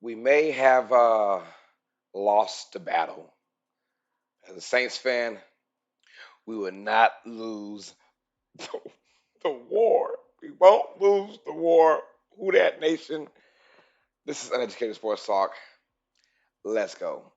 We may have lost the battle. As a Saints fan, we will not lose the, the war. We won't lose the war. Who that nation? This is Uneducated Sports Talk. Let's go.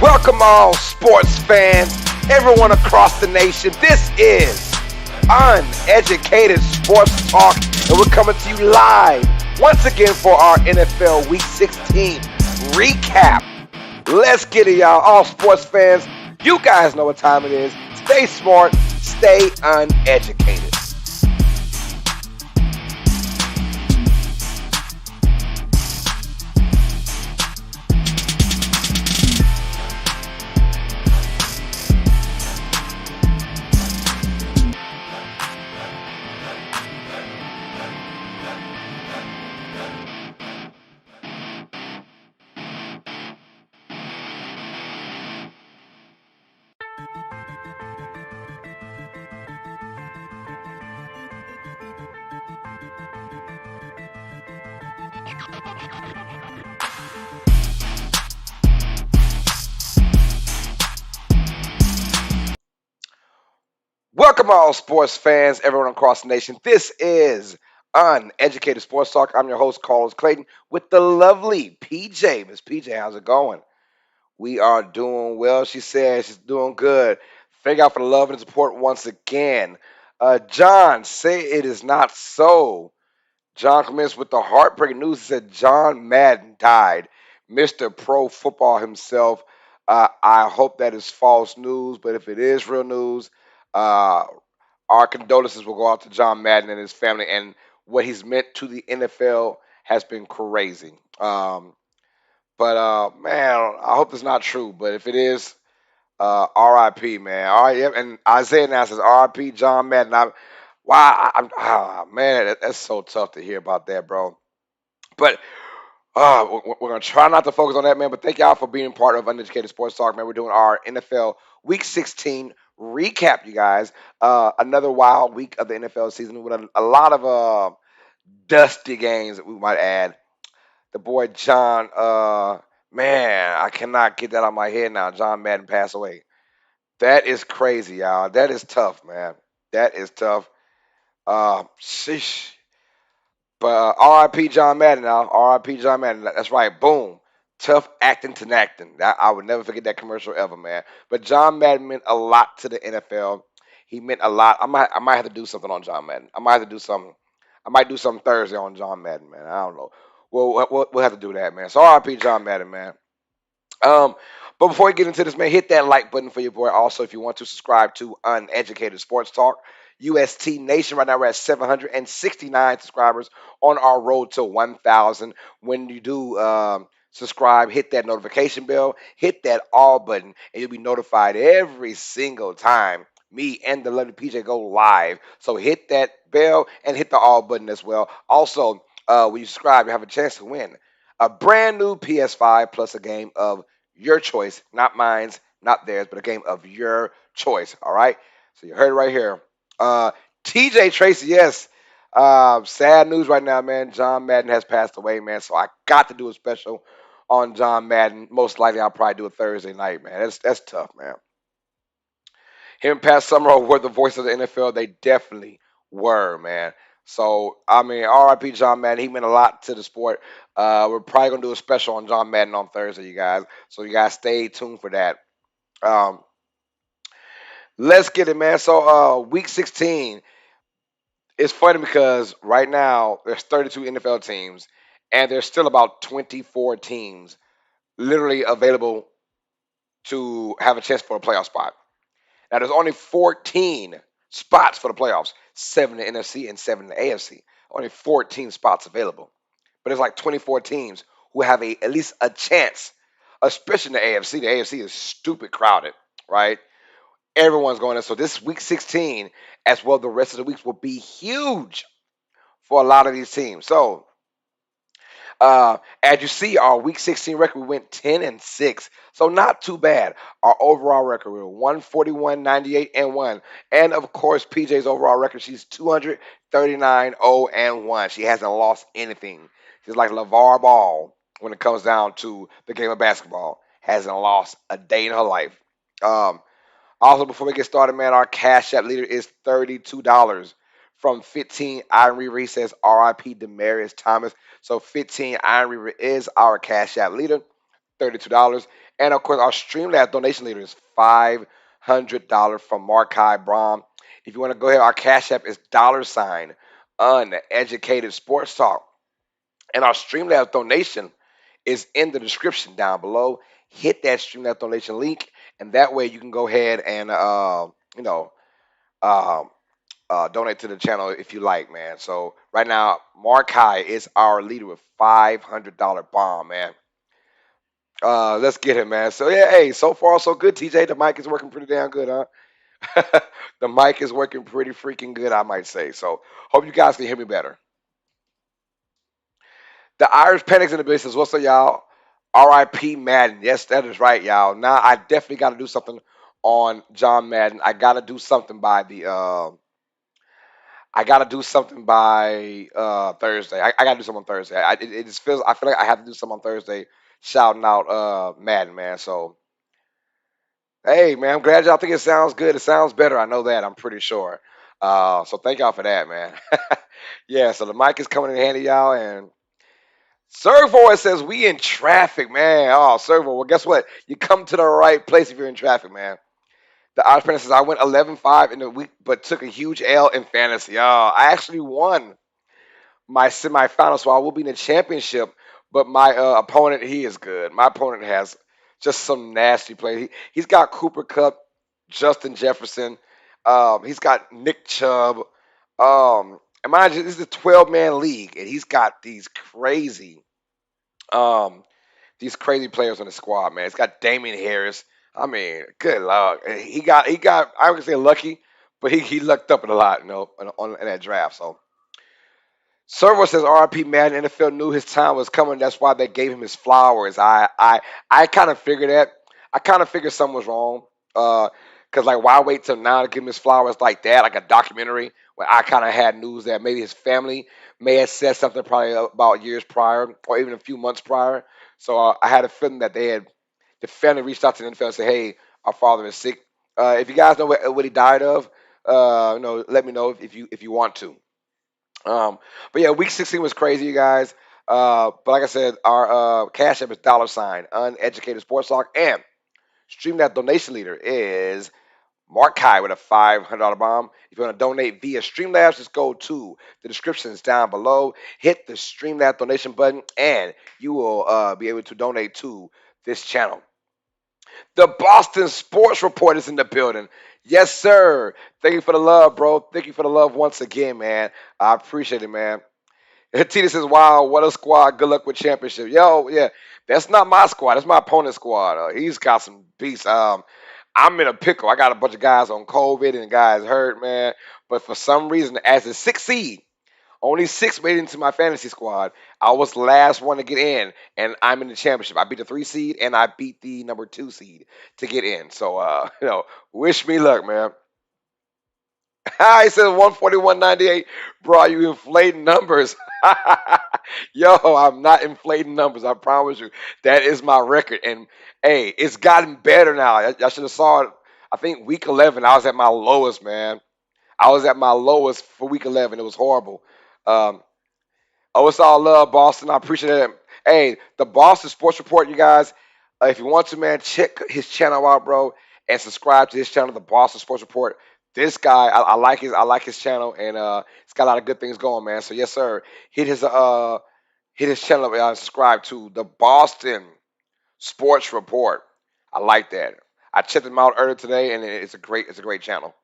Welcome all sports fans, everyone across the nation. This is Uneducated Sports Talk, and we're coming to you live once again for our NFL Week 16 recap. Let's get it, y'all. All sports fans, you guys know what time it is. Stay smart, stay uneducated. Welcome all sports fans, everyone across the nation. This is Uneducated Sports Talk. I'm your host, Carlos Clayton, with the lovely PJ. Miss PJ, how's it going? We are doing well. She says she's doing good. Thank y'all for the love and support once again. John, say it is not so. John commenced with the heartbreaking news. He said John Madden died. Mr. Pro Football himself. I hope that is false news, but if it is real news, uh, our condolences will go out to John Madden and his family. And what he's meant to the NFL has been crazy. But man, I hope it's not true. But if it is, R.I.P. Man. All right, yep. And Isaiah now says R.I.P. John Madden. Wow, man, that's so tough to hear about that, bro. But we're gonna try not to focus on that, man. But thank y'all for being part of Uneducated Sports Talk, man. We're doing our NFL Week 16 recap, you guys. Another wild week of the NFL season with a lot of dusty games that we might add. The boy John, man, I cannot get that out of my head now. John Madden passed away. That is crazy, y'all. That is tough, man. That is tough. Sheesh. But R.I.P. John Madden now. R.I.P. John Madden. That's right. Boom. Tough acting to acting. I would never forget that commercial ever, man. But John Madden meant a lot to the NFL. He meant a lot. I might have to do something on John Madden. I might have to do something. I might do something Thursday on John Madden, man. I don't know. We'll have to do that, man. So R.I.P. John Madden, man. Um, but before we get into this, man, hit that like button for your boy. Also, if you want to subscribe to Uneducated Sports Talk, UST Nation. Right now, we're at 769 subscribers on our road to 1,000. When you do subscribe, hit that notification bell, hit that all button, and you'll be notified every single time me and the lovely PJ go live. So hit that bell and hit the all button as well. Also, when you subscribe, you have a chance to win a brand new PS5 plus a game of your choice, not mine's, not theirs, but a game of your choice. All right. So you heard it right here. Uh, TJ Tracy, yes. Sad news right now, man. John Madden has passed away, man. So I got to do a special on John Madden. Most likely, I'll probably do it Thursday night, man. That's tough, man. Him and Pat Summerall were the voice of the NFL. They definitely were, man. So I mean, R.I.P. John Madden. He meant a lot to the sport. We're probably gonna do a special on John Madden on Thursday, you guys. So you guys stay tuned for that. Um, let's get it, man. So week 16. It's funny because right now there's 32 NFL teams, and there's still about 24 teams literally available to have a chance for a playoff spot. Now there's only 14 spots for the playoffs, seven in the NFC and seven in the AFC. Only 14 spots available, but there's like 24 teams who have at least a chance, especially in the AFC. The AFC is stupid crowded, right? Everyone's going in. So this week 16, as well the rest of the weeks, will be huge for a lot of these teams. So as you see, our Week 16 record, we went 10-6, so not too bad. Our overall record, we were 141, 98, and 1. And of course, PJ's overall record, she's 239, 0, and 1. She hasn't lost anything. She's like LeVar Ball when it comes down to the game of basketball. Hasn't lost a day in her life. Um, Also, before we get started, man, our Cash App leader is $32 from 15 Iron Reaver. He says RIP Demarius Thomas. So 15 Iron Reaver is our Cash App leader, $32. And of course, our Streamlabs donation leader is $500 from Markai Braun. If you want to go ahead, our Cash App is $ Uneducated Sports Talk. And our Streamlabs donation is in the description down below. Hit that Streamlabs donation link, and that way you can go ahead and you know um, donate to the channel if you like, man. So right now, Markai is our leader with $500 bomb, man. Let's get him, man. So yeah, hey, so far so good, TJ. The mic is working pretty damn good, huh? The mic is working pretty freaking good, I might say. So hope you guys can hear me better. The Irish Panics in the business. Says, what's up, y'all? R.I.P. Madden. Yes, that is right, y'all. Now I definitely got to do something on John Madden. I got to do something by the. I got to do something by Thursday. I got to do something on Thursday. It just feels. I feel like I have to do something on Thursday, shouting out Madden, man. So hey, man, I'm glad y'all think it sounds good. It sounds better. I know that. I'm pretty sure. So thank y'all for that, man. Yeah. So the mic is coming in handy, y'all, and Servo says we in traffic, man. Oh, Servo. Well, guess what? You come to the right place if you're in traffic, man. The entrepreneur says I went 11-5 in the week, but took a huge L in fantasy. Oh, I actually won my semifinal, so I will be in the championship. But my opponent, he is good. My opponent has just some nasty play. He's got Cooper Cup, Justin Jefferson. He's got Nick Chubb. And mind you, this is a 12-man league, and he's got um, these crazy players on the squad, man. It's got Damien Harris. I mean, good luck. He got. I would say lucky, but he lucked up in a lot, in that draft. So Servo says RP Madden NFL knew his time was coming. That's why they gave him his flowers. I kind of figured that. I kind of figured something was wrong. Cause like why wait till now to give him his flowers like that, like a documentary? When I kind of had news that maybe his family may have said something probably about years prior or even a few months prior. So I had a feeling that the family reached out to the NFL and said, "Hey, our father is sick. If you guys know what he died of, let me know if you want to." But yeah, week 16 was crazy, you guys. But like I said, our cash app is Uneducated Sports Talk, and stream that donation leader is Mark Kai with a $500 bomb. If you want to donate via Streamlabs, just go to the descriptions down below. Hit the Streamlabs donation button, and you will be able to donate to this channel. The Boston Sports Report is in the building. Yes, sir. Thank you for the love, bro. Thank you for the love once again, man. I appreciate it, man. Tina says, "Wow, what a squad! Good luck with championship." Yo, yeah, that's not my squad. That's my opponent's squad. He's got some beasts. I'm in a pickle. I got a bunch of guys on COVID and guys hurt, man. But for some reason, as a sixth seed, only six made it into my fantasy squad. I was the last one to get in, and I'm in the championship. I beat the three seed, and I beat the number two seed to get in. So, wish me luck, man. I said 141.98. Bro, you inflating numbers. Yo, I'm not inflating numbers. I promise you. That is my record. And hey, it's gotten better now. I should have saw it. I think week 11, I was at my lowest, man. I was at my lowest for week 11. It was horrible. Um, Oh, it's all love, Boston. I appreciate it. Hey, the Boston Sports Report, you guys. If you want to, man, check his channel out, bro, and subscribe to his channel, the Boston Sports Report. This guy, I like his channel, and it's got a lot of good things going, man. So yes, sir. Hit his channel, subscribe to the Boston Sports Report. I like that. I checked him out earlier today, and it's a great channel.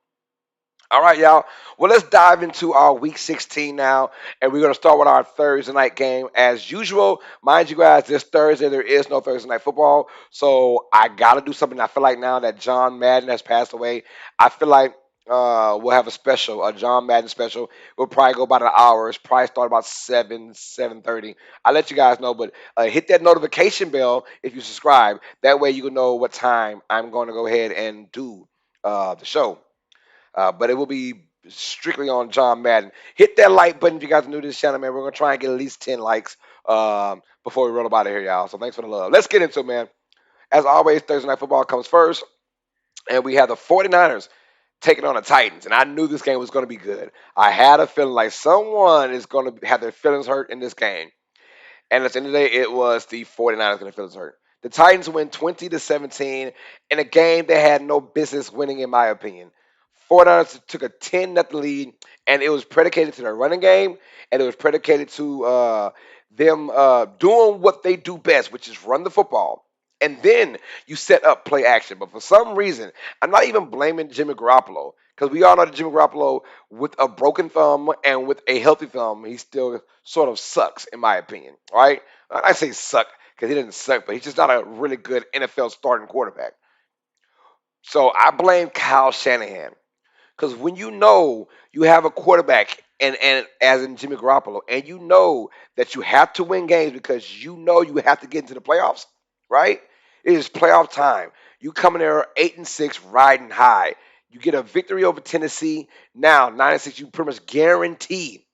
All right, y'all. Well, let's dive into our week 16 now, and we're going to start with our Thursday night game. As usual, mind you guys, this Thursday there is no Thursday night football, so I got to do something. I feel like now that John Madden has passed away, I feel like we'll have a John Madden special. We'll probably go about an hour. It's probably start about 7:30. I'll let you guys know, but hit that notification bell if you subscribe. That way you can know what time I'm going to go ahead and do the show. But it will be strictly on John Madden. Hit that like button if you guys are new to this channel, man. We're going to try and get at least 10 likes before we roll up out of here, y'all. So thanks for the love. Let's get into it, man. As always, Thursday Night Football comes first, and we have the 49ers taking on the Titans. And I knew this game was going to be good. I had a feeling like someone is going to have their feelings hurt in this game. And at the end of the day, it was the 49ers going to feel his hurt. The Titans win 20-17 in a game they had no business winning, in my opinion. 49ers took a 10-0 lead, and it was predicated to their running game, and it was predicated to them doing what they do best, which is run the football. And then you set up play action. But for some reason, I'm not even blaming Jimmy Garoppolo, because we all know that Jimmy Garoppolo, with a broken thumb and with a healthy thumb, he still sort of sucks, in my opinion. Right? I say suck because he didn't suck, but he's just not a really good NFL starting quarterback. So I blame Kyle Shanahan. Because when you know you have a quarterback, and as in Jimmy Garoppolo, and you know that you have to win games because you know you have to get into the playoffs, right? It is playoff time. You come in there 8-6, riding high. You get a victory over Tennessee. Now 9-6, you pretty much guarantee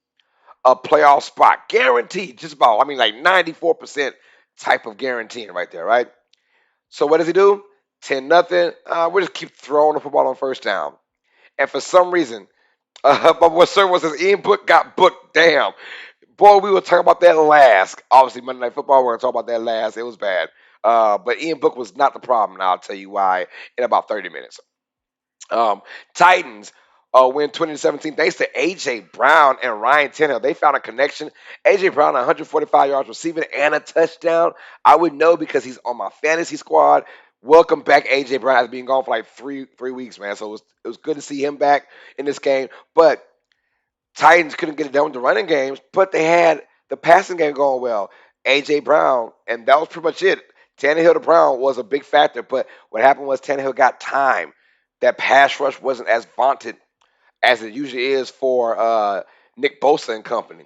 a playoff spot. Guaranteed, just about. I mean, like 94% type of guaranteeing right there, right? So what does he do? 10-0. We just keep throwing the football on first down. And for some reason, but what sir was his Ian Book got booked. Damn. Boy, we will talk about that last. Obviously, Monday Night Football, we're going to talk about that last. It was bad. But Ian Book was not the problem. Now I'll tell you why in about 30 minutes. Um, Titans win 2017 thanks to A.J. Brown and Ryan Tannehill. They found a connection. A.J. Brown, 145 yards receiving and a touchdown. I would know because he's on my fantasy squad. Welcome back, A.J. Brown. Has been gone for like three weeks, man. So it was good to see him back in this game. But Titans couldn't get it done with the running games, but they had the passing game going well. A.J. Brown, and that was pretty much it. Tannehill to Brown was a big factor, but what happened was Tannehill got time. That pass rush wasn't as vaunted as it usually is for Nick Bosa and company.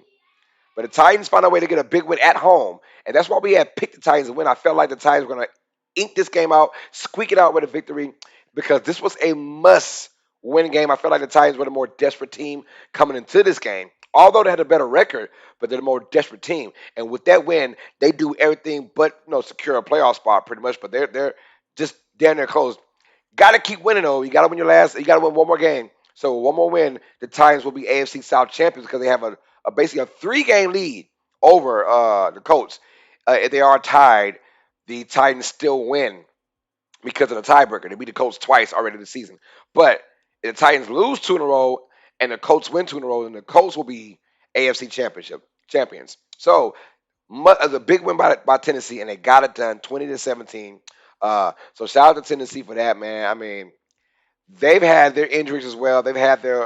But the Titans found a way to get a big win at home, and that's why we had picked the Titans to win. I felt like the Titans were going to ink this game out, squeak it out with a victory, because this was a must-win game. I felt like the Titans were the more desperate team coming into this game, although they had a better record, but they're the more desperate team. And with that win, they do everything but secure a playoff spot pretty much. But they're just damn near close. Got to keep winning though. You got to win your last. You got to win one more game. So one more win, the Titans will be AFC South champions because they have basically a 3-game lead over the Colts. If they are tied, the Titans still win because of the tiebreaker. They beat the Colts twice already this season. But if the Titans lose 2 in a row and the Colts win 2 in a row, then the Colts will be AFC Championship champions. So a big win by Tennessee, and they got it done 20-17. So shout out to Tennessee for that, man. I mean, they've had their injuries as well. They've had their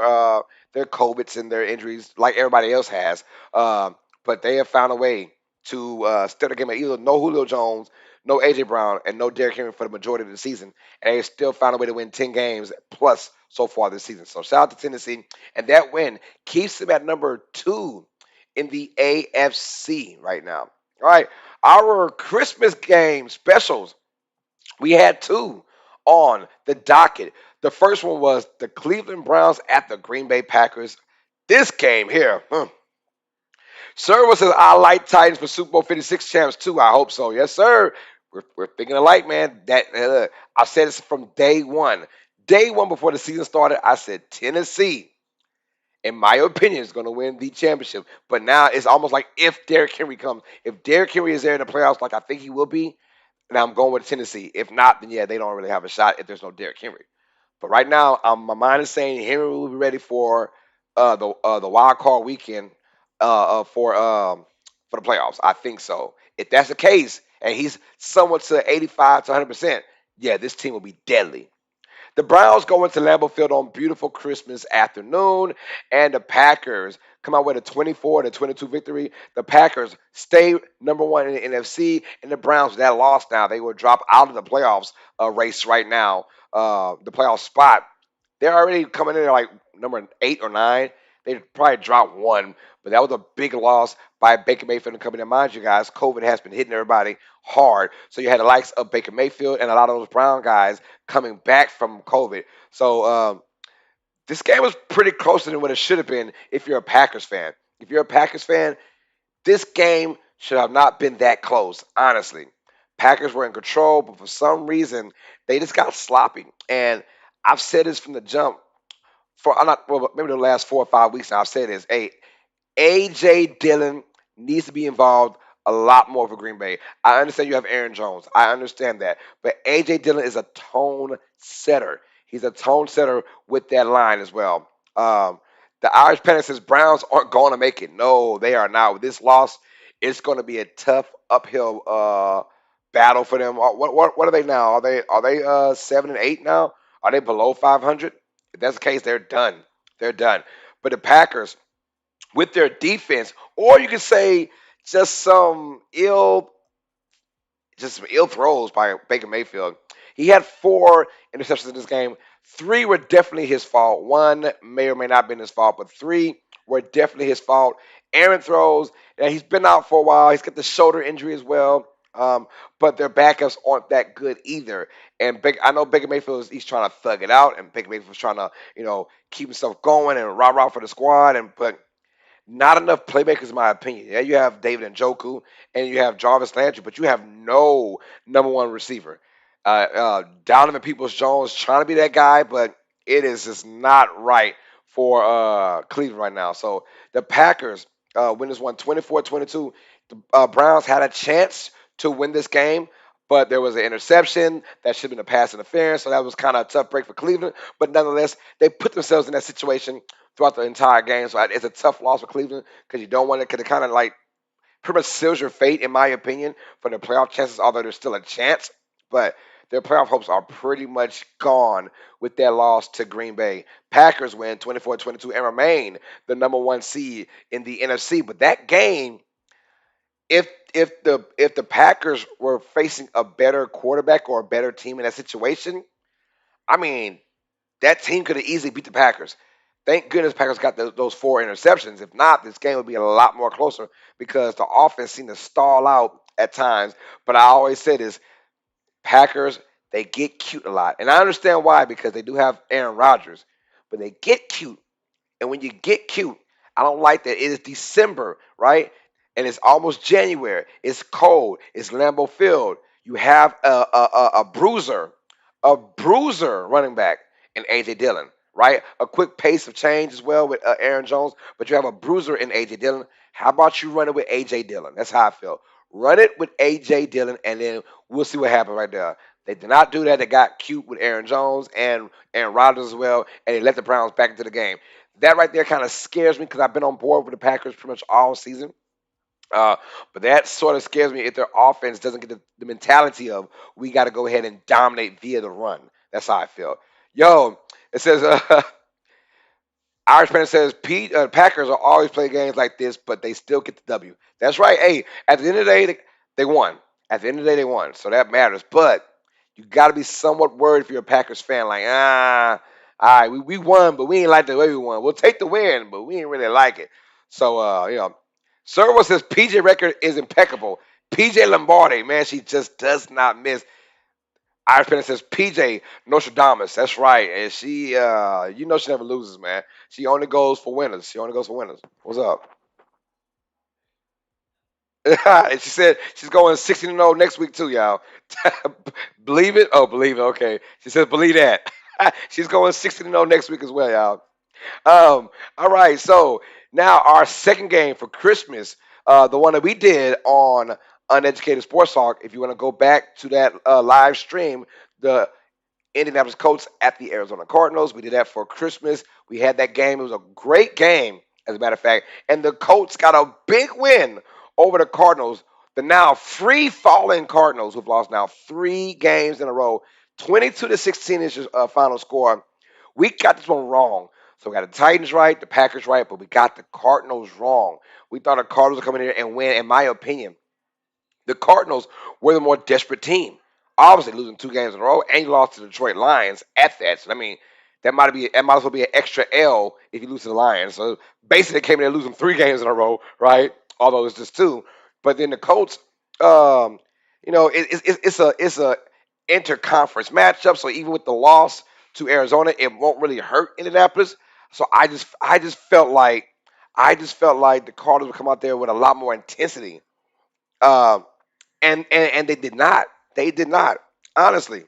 COVIDs and their injuries like everybody else has. But they have found a way to steal the game. Either no Julio Jones, no AJ Brown, and no Derrick Henry for the majority of the season, and they still found a way to win 10 games plus so far this season. So shout out to Tennessee, and that win keeps them at number 2 in the AFC right now. All right, our Christmas game specials, we had two on the docket. The first one was the Cleveland Browns at the Green Bay Packers. This game here, Sir says, I like Titans for Super Bowl 56 champs too. I hope so. Yes, sir. We're thinking alike, man. That I've said this from day one. Day one before the season started, I said Tennessee, in my opinion, is going to win the championship. But now it's almost like if Derrick Henry comes, if Derrick Henry is there in the playoffs, like I think he will be, then I'm going with Tennessee. If not, then yeah, they don't really have a shot if there's no Derrick Henry. But right now, my mind is saying Henry will be ready for the wild card weekend for the playoffs. I think so. If that's the case, and he's somewhat to 85 to 100%, yeah, this team will be deadly. The Browns go into Lambeau Field on beautiful Christmas afternoon, and the Packers come out with a 24-22 victory. The Packers stay number one in the NFC, and the Browns, with that loss now, they will drop out of the playoffs race right now, the playoff spot. They're already coming in at like number 8 or 9. They probably dropped one, but that was a big loss by Baker Mayfield and company. And mind you guys, COVID has been hitting everybody hard. So you had the likes of Baker Mayfield and a lot of those Brown guys coming back from COVID. So this game was pretty closer than what it should have been if you're a Packers fan. If you're a Packers fan, this game should have not been that close, honestly. Packers were in control, but for some reason, they just got sloppy. And I've said this from the jump for I'm not well, maybe the last 4 or 5 weeks now. I've said this. Hey, AJ Dillon needs to be involved a lot more for Green Bay. I understand you have Aaron Jones. I understand that. But AJ Dillon is a tone setter. He's a tone setter with that line as well. The Irish Panic says Browns aren't going to make it. No, they are not. With this loss, it's going to be a tough uphill battle for them. What are they now? Are they 7-8 now? Are they below 500? If that's the case, they're done. They're done. But the Packers, with their defense, or you could say just some ill throws by Baker Mayfield. He had 4 interceptions in this game. 3 were definitely his fault. 1 may or may not have been his fault, but 3 were definitely his fault. Aaron throws, and he's been out for a while. He's got the shoulder injury as well. But their backups aren't that good either. And I know Baker Mayfield he's trying to thug it out, and Baker Mayfield's trying to keep himself going and rah for the squad. But not enough playmakers, in my opinion. Yeah, you have David Njoku and you have Jarvis Landry, but you have no number one receiver. Donovan Peoples Jones trying to be that guy, but it is just not right for Cleveland right now. So the Packers win this one 24-22. The Browns had a chance to win this game, but there was an interception that should have been a pass interference. So that was kind of a tough break for Cleveland. But nonetheless, they put themselves in that situation throughout the entire game. So it's a tough loss for Cleveland because you don't want it, because it kind of like pretty much seals your fate, in my opinion, for their playoff chances, although there's still a chance. But their playoff hopes are pretty much gone with that loss to Green Bay. Packers win 24-22 and remain the number one seed in the NFC. But that game, if the Packers were facing a better quarterback or a better team in that situation, I mean, that team could have easily beat the Packers. Thank goodness Packers got those 4 interceptions. If not, this game would be a lot more closer because the offense seemed to stall out at times. But I always say this: Packers, they get cute a lot, and I understand why, because they do have Aaron Rodgers, but they get cute. And when you get cute, I don't like that. It is December, right? And it's almost January. It's cold. It's Lambeau Field. You have a bruiser running back in AJ Dillon, right? A quick pace of change as well with Aaron Jones, but you have a bruiser in AJ Dillon. How about you run it with AJ Dillon? That's how I feel. Run it with AJ Dillon, and then we'll see what happens right there. They did not do that. They got cute with Aaron Jones and Aaron Rodgers as well, and they let the Browns back into the game. That right there kind of scares me because I've been on board with the Packers pretty much all season. Uh, but that sort of scares me if their offense doesn't get the mentality of we got to go ahead and dominate via the run. That's how I feel. Yo, it says Irish fan says Packers are always play games like this, but they still get the W. That's right. Hey, at the end of the day, they won. At the end of the day, they won, so that matters. But you got to be somewhat worried if you're a Packers fan. Like, all right, we won, but we ain't like the way we won. We'll take the win, but we ain't really like it. So, Servo says PJ record is impeccable. PJ Lombardi, man, she just does not miss. Irish Penny says PJ Nostradamus. That's right, and she, she never loses, man. She only goes for winners. She only goes for winners. What's up? And she said she's going 16-0 next week too, y'all. Believe it? Oh, believe it. Okay. She says believe that. She's going 16-0 next week as well, y'all. All right. So now our second game for Christmas, the one that we did on Uneducated Sports Talk. If you want to go back to that live stream, the Indianapolis Colts at the Arizona Cardinals. We did that for Christmas. We had that game. It was a great game, as a matter of fact. And the Colts got a big win over the Cardinals, the now free falling Cardinals, who've lost now 3 games in a row. 22-16 is your final score. We got this one wrong. So we got the Titans right, the Packers right, but we got the Cardinals wrong. We thought the Cardinals would come in here and win, in my opinion. The Cardinals were the more desperate team. Obviously, losing 2 games in a row, and you lost to the Detroit Lions at that. So I mean, that might as well be an extra L if you lose to the Lions. So basically, they came in there losing 3 games in a row, right? Although it's just 2. But then the Colts, um, it's a interconference matchup. So even with the loss to Arizona, it won't really hurt Indianapolis. So I just felt like the Cardinals would come out there with a lot more intensity. Um, and they did not. They did not. Honestly.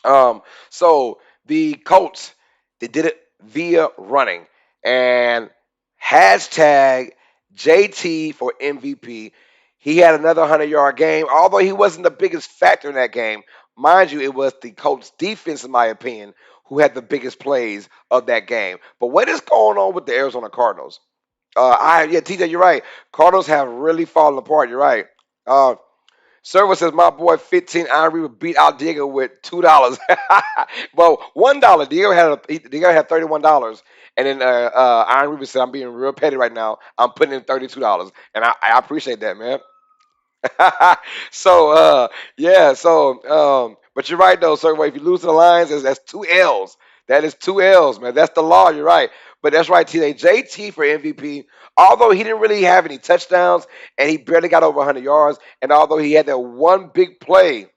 So the Colts, they did it via running and hashtag JT for MVP. He had another 100-yard game, although he wasn't the biggest factor in that game. Mind you, it was the Colts defense, in my opinion, who had the biggest plays of that game. But what is going on with the Arizona Cardinals? TJ, you're right. Cardinals have really fallen apart. You're right. Uh, Server says my boy 15 Iron Reaper beat out Diego with $2. Well, $1. Diego had $31. And then Iron Reaper said I'm being real petty right now. I'm putting in $32. And I appreciate that, man. So yeah, but you're right though, sir. If you lose to the Lions, that's 2 L's. That is 2 L's, man. That's the law. You're right. But that's right, TJ. JT for MVP. Although he didn't really have any touchdowns and he barely got over 100 yards, and although he had that one big play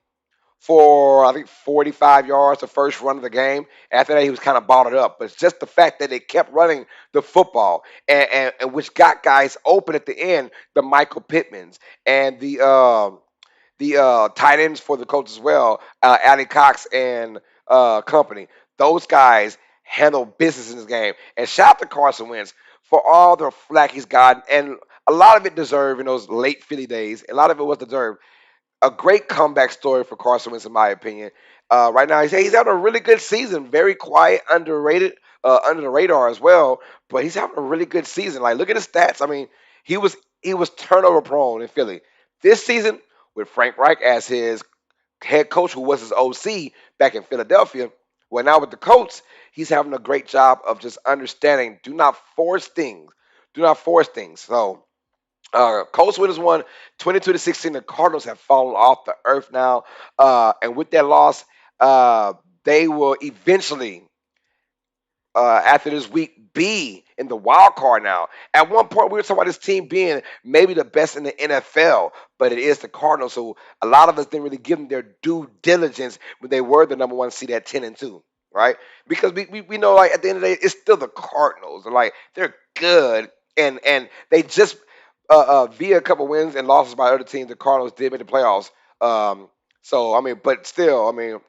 for I think 45 yards the first run of the game. After that, he was kind of bottled up. But it's just the fact that they kept running the football, and which got guys open at the end, the Michael Pittmans and the tight ends for the Colts as well, Ali Cox and company. Those guys handle business in this game. And shout out to Carson Wentz for all the flack he's gotten, and a lot of it deserved in those late Philly days. A lot of it was deserved. A great comeback story for Carson Wentz, in my opinion. Right now, he's having a really good season. Very quiet, underrated, under the radar as well. But he's having a really good season. Like, look at his stats. I mean, he was turnover prone in Philly. This season, with Frank Reich as his head coach, who was his OC back in Philadelphia. Well, now with the Colts, he's having a great job of just understanding. Do not force things. Do not force things. So Colts winners won 22-16. The Cardinals have fallen off the earth now, and with that loss, they will eventually, after this week, be in the wild card now. At one point, we were talking about this team being maybe the best in the NFL, but it is the Cardinals. So a lot of us didn't really give them their due diligence when they were the number one seed at 10-2, right? Because we know, like, at the end of the day, it's still the Cardinals. Like, they're good, and they just via a couple wins and losses by other teams, the Cardinals did make the playoffs. So I mean, but still, I mean,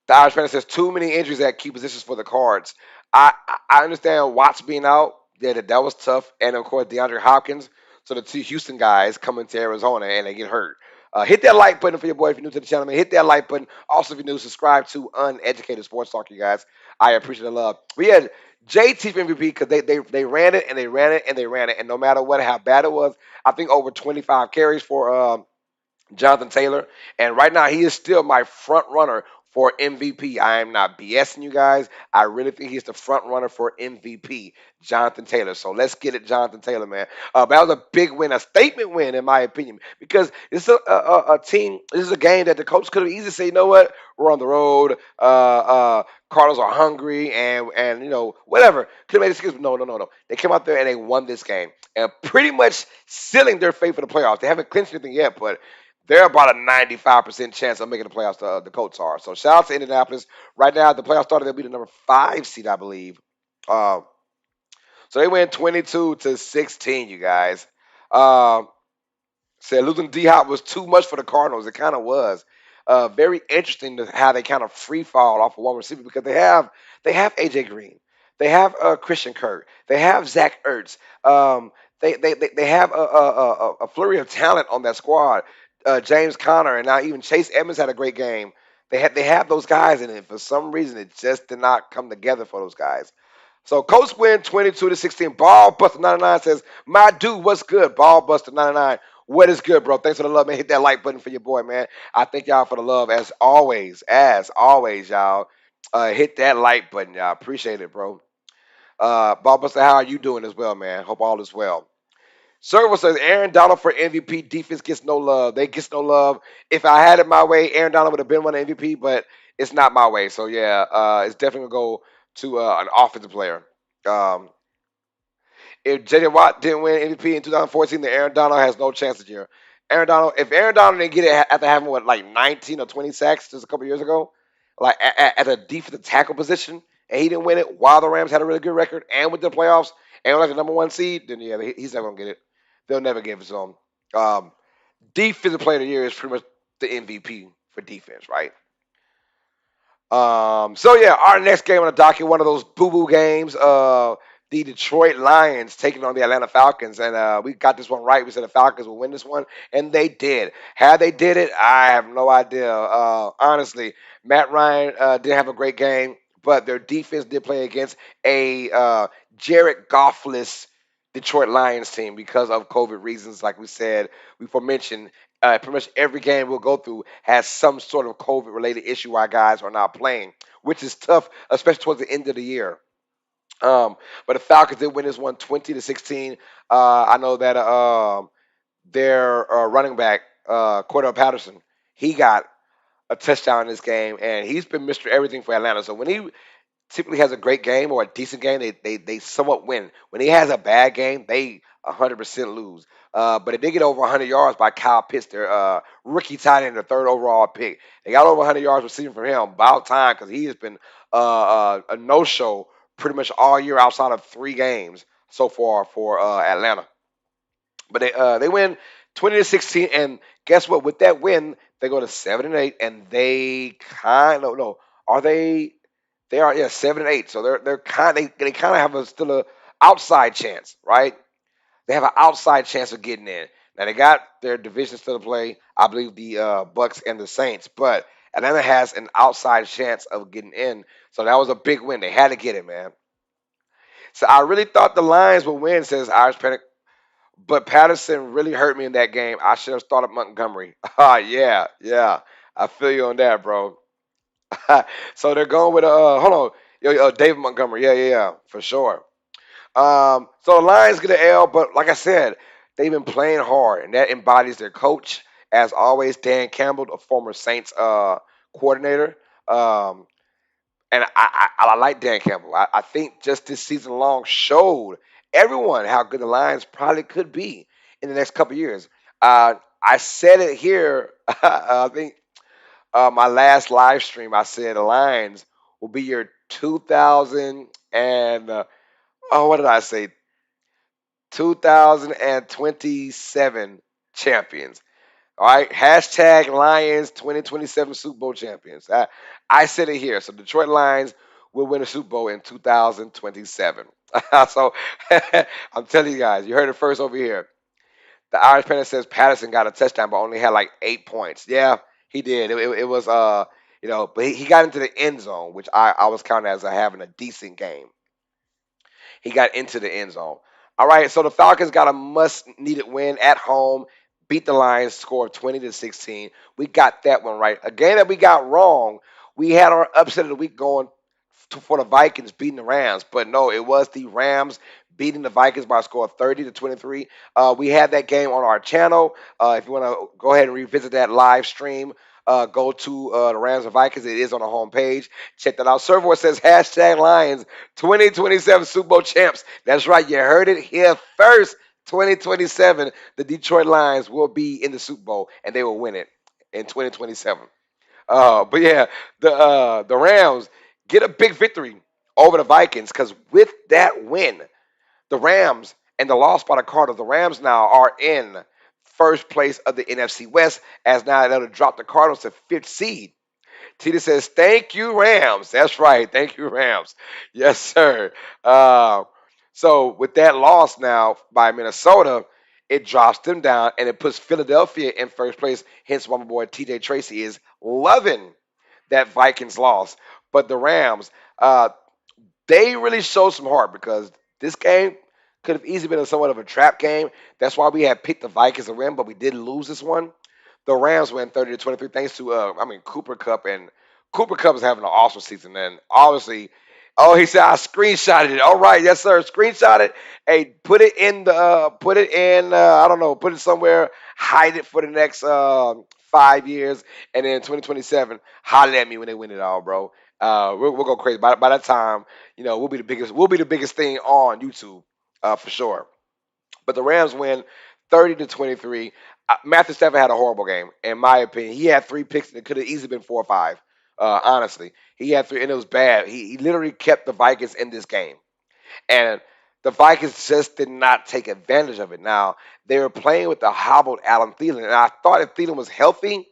the Irish fan says too many injuries at key positions for the Cards. I understand Watts being out. Yeah, that was tough, and of course DeAndre Hopkins. So the 2 Houston guys coming to Arizona and they get hurt. Hit that like button for your boy if you're new to the channel, man. Hit that like button. Also, if you're new, subscribe to Uneducated Sports Talk, you guys. I appreciate the love. We had JT for MVP because they ran it and they ran it and they ran it, and no matter what, how bad it was, I think over 25 carries for Jonathan Taylor. And right now, he is still my front runner for MVP. I am not BSing you guys. I really think he's the front runner for MVP, Jonathan Taylor. So let's get it, Jonathan Taylor, man. That was a big win, a statement win, in my opinion, because it's a team. This is a game that the coach could have easily said, you know what, we're on the road. Cardinals are hungry, and whatever. Could have made excuse. No, no, no, no. They came out there and they won this game, and pretty much sealing their fate for the playoffs. They haven't clinched anything yet, but they're about a 95% chance of making the playoffs. The Colts are. So shout out to Indianapolis. Right now, the playoffs started. They'll be the number 5 seed, I believe. Uh, so they win 22-16. You guys. Um, Said losing D Hop was too much for the Cardinals. It kind of was. Very interesting to how they kind of free fall off of one receiver because they have AJ Green, they have Christian Kirk, they have Zach Ertz. They have a flurry of talent on that squad. James Conner and now even Chase Edmonds had a great game. They have those guys in it. For some reason, it just did not come together for those guys. So Colts win 22-16. Ball Buster 99 says, "My dude, what's good?" Ball Buster 99. What is good, bro? Thanks for the love, man. Hit that like button for your boy, man. I thank y'all for the love as always. As always, y'all. Hit that like button, y'all. Appreciate it, bro. Ball Buster, how are you doing as well, man? Hope all is well. Server says Aaron Donald for MVP. Defense gets no love. They gets no love. If I had it my way, Aaron Donald would have been one MVP, but it's not my way. So yeah, it's definitely gonna go to an offensive player. Um, if J.J. Watt didn't win MVP in 2014, then Aaron Donald has no chance this year. If Aaron Donald didn't get it after having what like 19 or 20 sacks just a couple years ago, like at a defensive tackle position, and he didn't win it while the Rams had a really good record and with the playoffs and were like the number 1 seed, then yeah, he's not gonna get it. They'll never give it to him. Um, Defensive player of the year is pretty much the MVP for defense, right? So yeah, our next game on the docket, one of those boo boo games. The Detroit Lions taking on the Atlanta Falcons, and we got this one right. We said the Falcons will win this one, and they did. How they did it, I have no idea. Honestly, Matt Ryan did have a great game, but their defense did play against a Jared Goffless Detroit Lions team because of COVID reasons. Like we said, we mentioned, pretty much every game we'll go through has some sort of COVID related issue why guys are not playing, which is tough, especially towards the end of the year. But the Falcons did win this one 20-16. I know that their running back, Cordell Patterson, he got a touchdown in this game, and he's been Mr. Everything for Atlanta. So when he typically has a great game or a decent game, they somewhat win. When he has a bad game, they 100% lose. But they did get over 100 yards by Kyle Pitts, their rookie tight end, the third overall pick. They got over 100 yards receiving from him. About time because he has been a no-show pretty much all year outside of 3 games so far for Atlanta. But they win 20-16, and guess what? With that win, they go to 7-8, and they kind of no, are they? They are, yeah, 7-8. So they're they kind of have still a outside chance, right? They have an outside chance of getting in. Now they got their division still to play. I believe the Bucks and the Saints, but Atlanta has an outside chance of getting in. So that was a big win. They had to get it, man. So I really thought the Lions would win, says Irish Panic, but Patterson really hurt me in that game. I should have started Montgomery. Ah, yeah, yeah. I feel you on that, bro. So they're going with hold on, David Montgomery. Yeah, yeah, yeah, for sure. So the Lions get an L, but like I said, they've been playing hard, and that embodies their coach, as always, Dan Campbell, a former Saints coordinator. Um, and I like Dan Campbell. I think just this season long showed everyone how good the Lions probably could be in the next couple of years. I said it here. I think my last live stream. I said the Lions will be your 2000 and what did I say? 2027 champions. All right, hashtag Lions 2027 Super Bowl champions. I said it here. So Detroit Lions will win a Super Bowl in 2027. So I'm telling you guys, you heard it first over here. The Irish Panda says Patterson got a touchdown, but only had like 8 points. Yeah, he did. It was but he got into the end zone, which I was counting as having a decent game. He got into the end zone. All right, so the Falcons got a must needed win at home, beat the Lions, score of 20-16. We got that one right. A game that we got wrong we had our upset of the week going for the Vikings beating the Rams, but no, it was the Rams beating the Vikings by a score of 30-23. We had that game on our channel. If you want to go ahead and revisit that live stream, go to the Rams and Vikings. It is on the homepage. Check that out. Server says hashtag Lions 2027 Super Bowl champs. That's right. You heard it here first. 2027, the Detroit Lions will be in the Super Bowl and they will win it in 2027. But yeah, the Rams get a big victory over the Vikings because with that win, the Rams and the loss by the Cardinals, the Rams now are in first place of the NFC West as now they'll drop the Cardinals to fifth seed. Tita says, "Thank you, Rams." That's right, thank you, Rams. Yes, sir. Uh, so with that loss now by Minnesota, it drops them down and it puts Philadelphia in first place. Hence, why my boy TJ Tracy is loving that Vikings loss. But the Rams, they really showed some heart because this game could have easily been somewhat of a trap game. That's why we had picked the Vikings to win, but we did lose this one. The Rams win 30-23 thanks to Cooper Cup, and Cooper Cup is having an awesome season. And obviously, oh, he said I screenshotted it. All right, yes sir, screenshot it. Hey, put it in the put it in I don't know, put it somewhere, hide it for the next 5 years, and then 2027, holler at me when they win it all, bro. We'll go crazy. By that time, we'll be the biggest thing on YouTube, for sure. But the Rams win 30-23. Matthew Stafford had a horrible game, in my opinion. He had three picks, and it could have easily been 4 or 5. Honestly, he had three, and it was bad. He literally kept the Vikings in this game, and the Vikings just did not take advantage of it. Now they were playing with the hobbled Adam Thielen, and I thought if Thielen was healthy,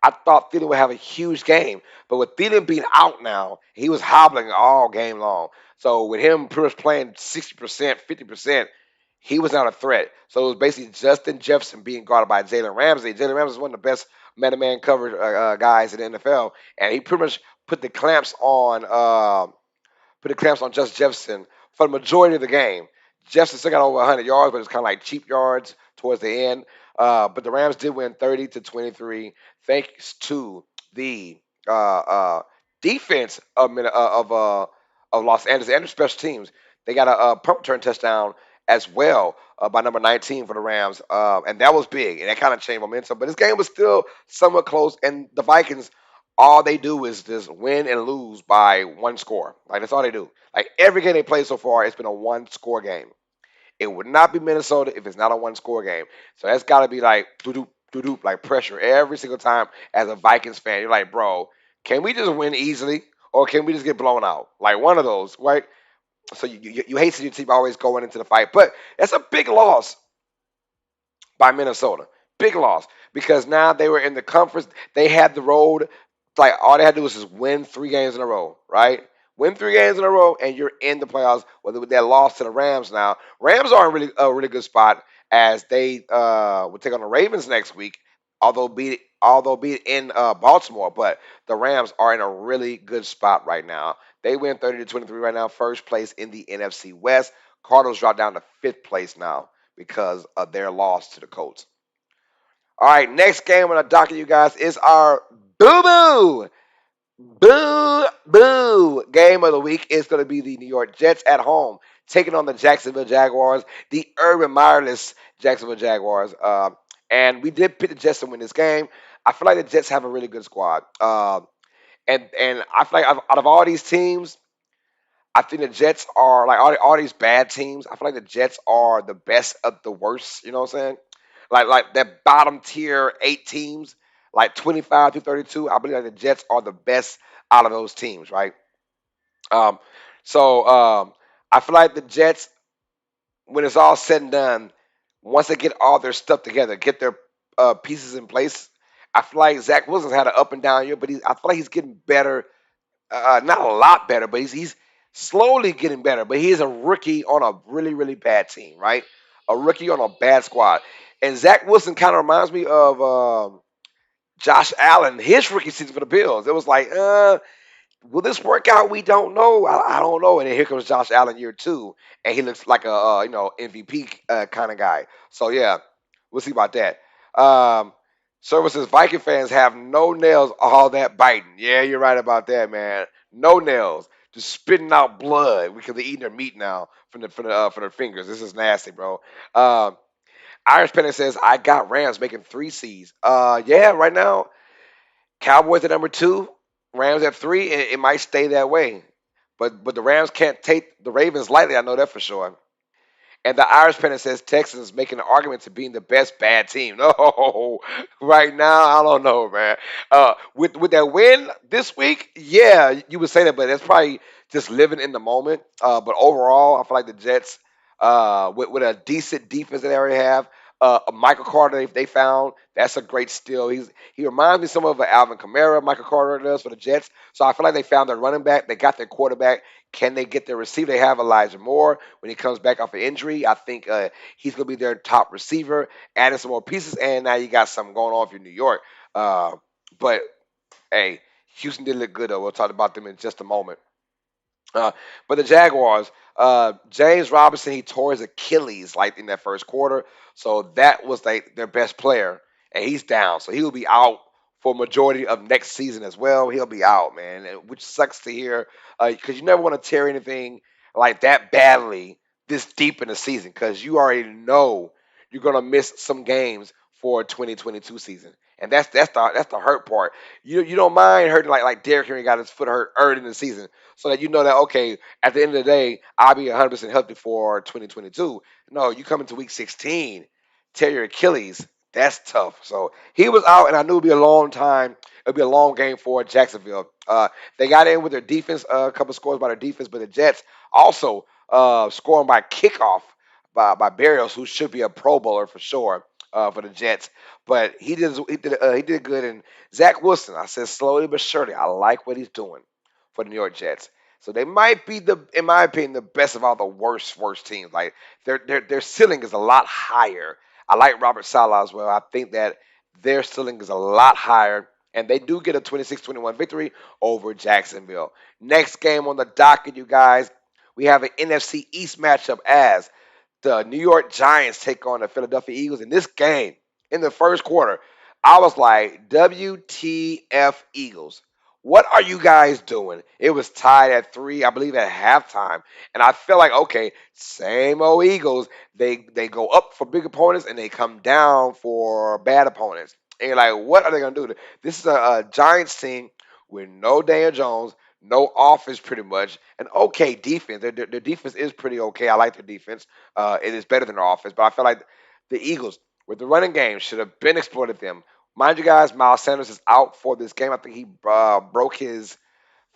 I thought Thielen would have a huge game. But with Thielen being out now, he was hobbling all game long. So with him pretty much playing 60%, 50%, he was not a threat. So it was basically Justin Jefferson being guarded by Jalen Ramsey. Jalen Ramsey is one of the best man-to-man coverage guys in the NFL, and he pretty much put the clamps on Justin Jefferson for the majority of the game. Jefferson still got over 100 yards, but it's kind of like cheap yards towards the end. But the Rams did win 30-23, thanks to the defense of Los Angeles and the special teams. They got a punt return touchdown as well by number 19 for the Rams, and that was big, and that kind of changed momentum. But this game was still somewhat close, and the Vikings, all they do is just win and lose by one score. Like that's all they do. Like every game they played so far, it's been a one score game. It would not be Minnesota if it's not a one score game. So that's got to be like doo doo doo doo like pressure every single time as a Vikings fan. You're like, bro, can we just win easily or can we just get blown out? Like one of those, right? So you hate to see your team always going into the fight, but that's a big loss by Minnesota. Big loss because now they were in the conference. They had the road. Like all they had to do was just win 3 games in a row, right? Win 3 games in a row, and you're in the playoffs. With that loss to the Rams now, Rams are in really a really good spot as they will take on the Ravens next week. Although be it in Baltimore, but the Rams are in a really good spot right now. They win 30-23 right now, first place in the NFC West. Cardinals drop down to fifth place now because of their loss to the Colts. All right, next game on the docket, you guys, is our boo boo. Boo boo game of the week is going to be the New York Jets at home taking on the Jacksonville Jaguars, the Urban Meyerless Jacksonville Jaguars. And we did pick the Jets to win this game. I feel like the Jets have a really good squad. And I feel like out of all these teams, I think the Jets are like all these bad teams. I feel like the Jets are the best of the worst. You know what I'm saying? Like that bottom tier 8 teams, like 25 through 32. I believe like the Jets are the best out of those teams, right? Um, so I feel like the Jets, when it's all said and done, once they get all their stuff together, get their pieces in place, I feel like Zach Wilson's had an up and down year, but I feel like he's getting better, not a lot better, but he's slowly getting better. But he is a rookie on a really, really bad team, right? A rookie on a bad squad. And Zach Wilson kind of reminds me of Josh Allen, his rookie season for the Bills. It was like, will this work out? We don't know. I don't know. And then here comes Josh Allen year two, and he looks like a MVP kind of guy. So yeah, we'll see about that. Um, Services Viking fans have no nails, all that biting. Yeah, you're right about that, man. No nails, just spitting out blood because they're eating their meat now from their fingers. This is nasty, bro. Uh, Irish Pennant says I got Rams making three C's. Yeah, right now Cowboys at number two, Rams at three. It might stay that way, but the Rams can't take the Ravens lightly. I know that for sure. And the Irish pennant says Texans making an argument to being the best bad team. No, right now I don't know, man. With that win this week, yeah, you would say that, but that's probably just living in the moment. But overall, I feel like the Jets, with a decent defense that they already have, Michael Carter they found that's a great steal. He reminds me some of Alvin Kamara, Michael Carter does for the Jets. So I feel like they found their running back, they got their quarterback. Can they get their receiver? They have Elijah Moore when he comes back off an injury. I think he's going to be their top receiver. Adding some more pieces, and now you got something going on for New York. But hey, Houston did look good though. We'll talk about them in just a moment. Uh, but the Jaguars, James Robinson, he tore his Achilles like in that first quarter, so that was like their best player, and he's down, so he will be out for majority of next season as well. He'll be out, man, which sucks to hear because you never want to tear anything like that badly this deep in the season because you already know you're gonna miss some games for 2022 season, and that's the hurt part. You don't mind hurting like Derrick Henry got his foot hurt early in the season so that you know that okay, at the end of the day, I'll be 100% healthy for 2022. No, you come into week 16, tear your Achilles. That's tough. So he was out, and I knew it'd be a long time. It'd be a long game for Jacksonville. They got in with their defense, a couple scores by their defense, but the Jets also scoring by kickoff by Barrios, who should be a Pro Bowler for sure for the Jets. But he did good. And Zach Wilson, I said slowly but surely, I like what he's doing for the New York Jets. So they might be in my opinion, the best of all the worst teams. Like their ceiling is a lot higher. I like Robert Saleh as well. I think that their ceiling is a lot higher, and they do get a 26-21 victory over Jacksonville. Next game on the docket, you guys, we have an NFC East matchup as the New York Giants take on the Philadelphia Eagles. In this game, in the first quarter, I was like, WTF Eagles. What are you guys doing? It was tied at three, I believe, at halftime. And I felt like, okay, same old Eagles. They go up for big opponents and they come down for bad opponents. And you're like, what are they going to do? This is a Giants team with no Daniel Jones, no offense pretty much, and okay defense. Their defense is pretty okay. I like their defense. It is better than their offense, but I feel like the Eagles with the running game should have been exploited them. Mind you guys, Miles Sanders is out for this game. I think he broke his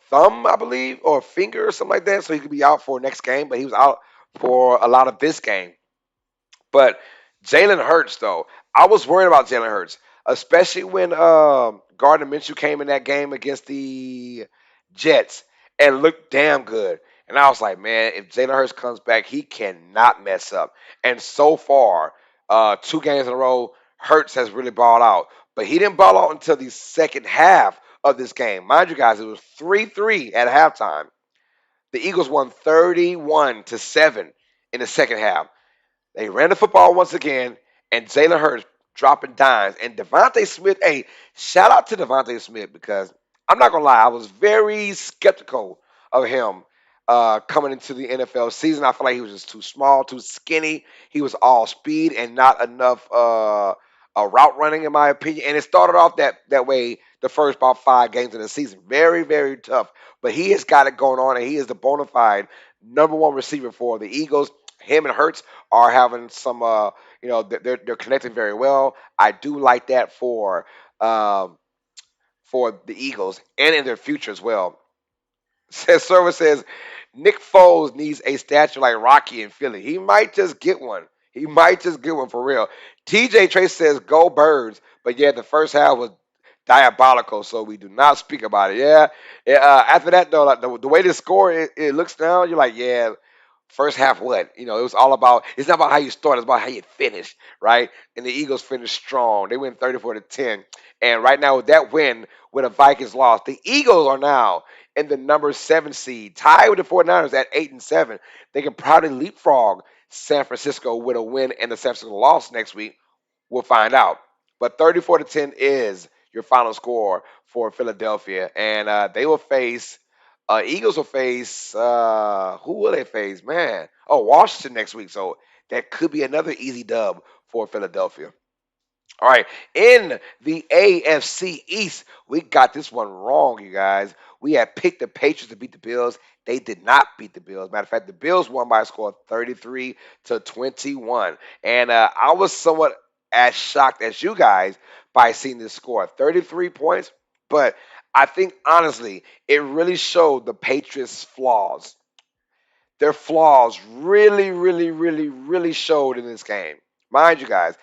thumb, I believe, or finger or something like that, so he could be out for next game. But he was out for a lot of this game. But Jalen Hurts, though, I was worried about Jalen Hurts, especially when Gardner Minshew came in that game against the Jets and looked damn good. And I was like, man, if Jalen Hurts comes back, he cannot mess up. And so far, two games in a row, Hurts has really balled out. But he didn't ball out until the second half of this game. Mind you guys, it was 3-3 at halftime. The Eagles won 31-7 in the second half. They ran the football once again, and Jalen Hurts dropping dimes. And Devontae Smith, hey, shout out to Devontae Smith because I'm not gonna lie, I was very skeptical of him coming into the NFL season. I feel like he was just too small, too skinny. He was all speed and not enough route running, in my opinion. And it started off that way the first about 5 games of the season. Very, very tough. But he has got it going on, and he is the bona fide number one receiver for the Eagles. Him and Hurts are having some, they're connecting very well. I do like that um, for the Eagles and in their future as well. Says Server says Nick Foles needs a statue like Rocky in Philly. He might just get one. He might just get one for real. TJ Trace says go Birds, but yeah, the first half was diabolical, so we do not speak about it. Yeah, yeah. After that though, like the way the score it looks now, you're like, yeah, first half, what? It was all about. It's not about how you start. It's about how you finish, right? And the Eagles finished strong. They win 34-10. And right now, with that win, with a Vikings loss, the Eagles are now in the number 7 seed, tied with the 49ers at 8-7. They can probably leapfrog San Francisco with a win and the San Francisco loss next week. We'll find out. But 34-10 is your final score for Philadelphia, and they will face Eagles will face who will they face? Man, oh, Washington next week. So that could be another easy dub for Philadelphia. All right, in the AFC East, we got this one wrong, you guys. We had picked the Patriots to beat the Bills. They did not beat the Bills. Matter of fact, the Bills won by a score of 33-21, and I was somewhat as shocked as you guys by seeing this score, 33 points. But I think honestly, it really showed the Patriots' flaws. Their flaws really, really, really, really showed in this game. Mind you, guys,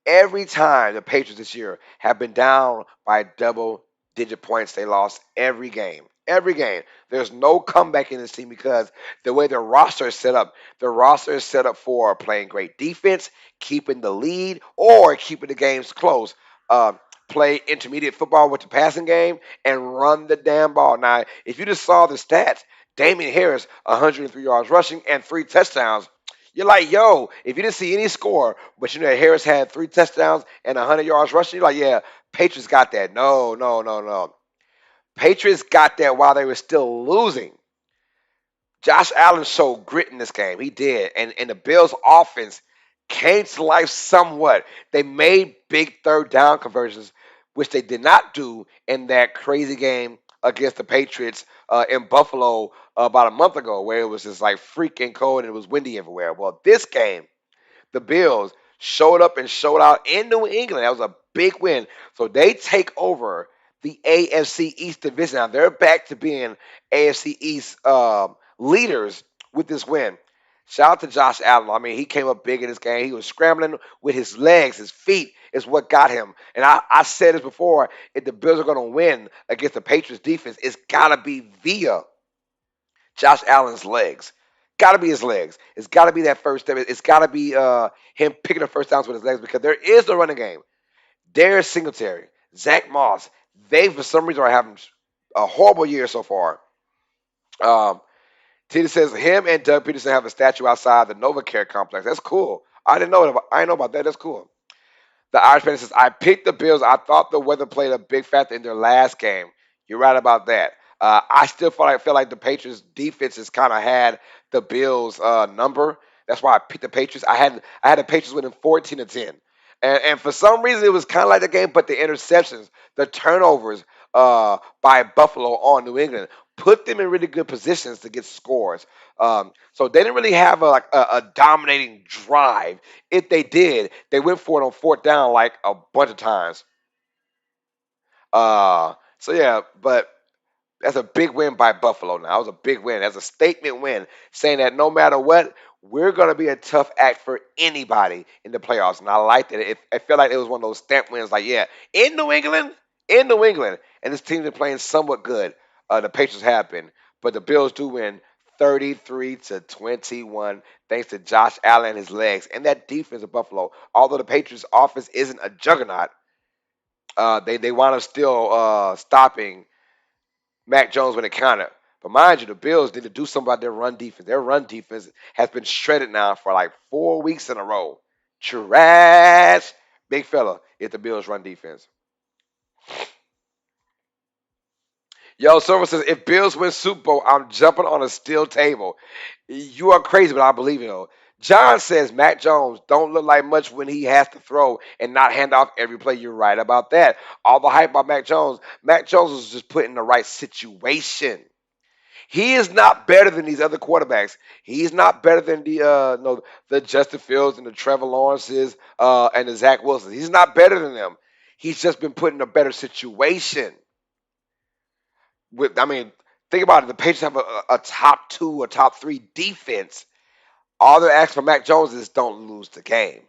every time the Patriots this year have been down by double digit points, they lost every game. Every game. There's no comeback in this team because the way their roster is set up, the roster is set up for playing great defense, keeping the lead, or keeping the games close. Uh, Play intermediate football with the passing game and run the damn ball. Now, if you just saw the stats, Damien Harris, 103 yards rushing and 3 touchdowns. You're like, yo, if you didn't see any score, but you know Harris had 3 touchdowns and 100 yards rushing, you're like, yeah, Patriots got that. No, no, no, no. Patriots got that while they were still losing. Josh Allen showed grit in this game. He did. And the Bills' offense came to life somewhat. They made big third down conversions, which they did not do in that crazy game against the Patriots in Buffalo about a month ago, where it was just like freaking cold and it was windy everywhere. Well, this game, the Bills showed up and showed out in New England. That was a big win. So they take over the AFC East division. Now they're back to being AFC East leaders with this win. Shout out to Josh Allen. I mean, he came up big in this game. He was scrambling with his legs, his feet is what got him. And I said this before: if the Bills are going to win against the Patriots defense, it's got to be via Josh Allen's legs. Got to be his legs. It's got to be that first step. It's got to be him picking up first downs with his legs because there is the running game. Darius Singletary, Zach Moss, they for some reason are having a horrible year so far. Um, Tita says him and Doug Peterson have a statue outside the NovaCare complex. That's cool. I didn't know about that. That's cool. The Irishman says, I picked the Bills. I thought the weather played a big factor in their last game. You're right about that. I still feel like the Patriots defense has kind of had the Bills number. That's why I picked the Patriots. I had the Patriots winning 14-10. And for some reason it was kind of like the game, but the interceptions, the turnovers by Buffalo on New England put them in really good positions to get scores. So they didn't really have a dominating drive. If they did, they went for it on fourth down like a bunch of times. So yeah, but that's a big win by Buffalo now. That was a big win. That's a statement win saying that no matter what, we're going to be a tough act for anybody in the playoffs. And I liked it. I felt like it was one of those stamp wins. Like, yeah, in New England, and this team's been playing somewhat good. The Patriots have been. But the Bills do win 33-21 thanks to Josh Allen and his legs and that defense of Buffalo. Although the Patriots offense isn't a juggernaut, they wound up still stopping Mac Jones when it counted. But mind you, the Bills need to do something about their run defense. Their run defense has been shredded now for like 4 weeks in a row. Trash. Big fella is the Bills' run defense. Yo, Silver says, if Bills win Super Bowl, I'm jumping on a steel table. You are crazy, but I believe you. Know. John says Mac Jones don't look like much when he has to throw and not hand off every play. You're right about that. All the hype about Mac Jones was just put in the right situation. He is not better than these other quarterbacks. He's not better than the Justin Fields and the Trevor Lawrences and the Zach Wilson. He's not better than them. He's just been put in a better situation. I mean, think about it. The Patriots have a top two or top three defense. All they're asking for Mac Jones is don't lose the game.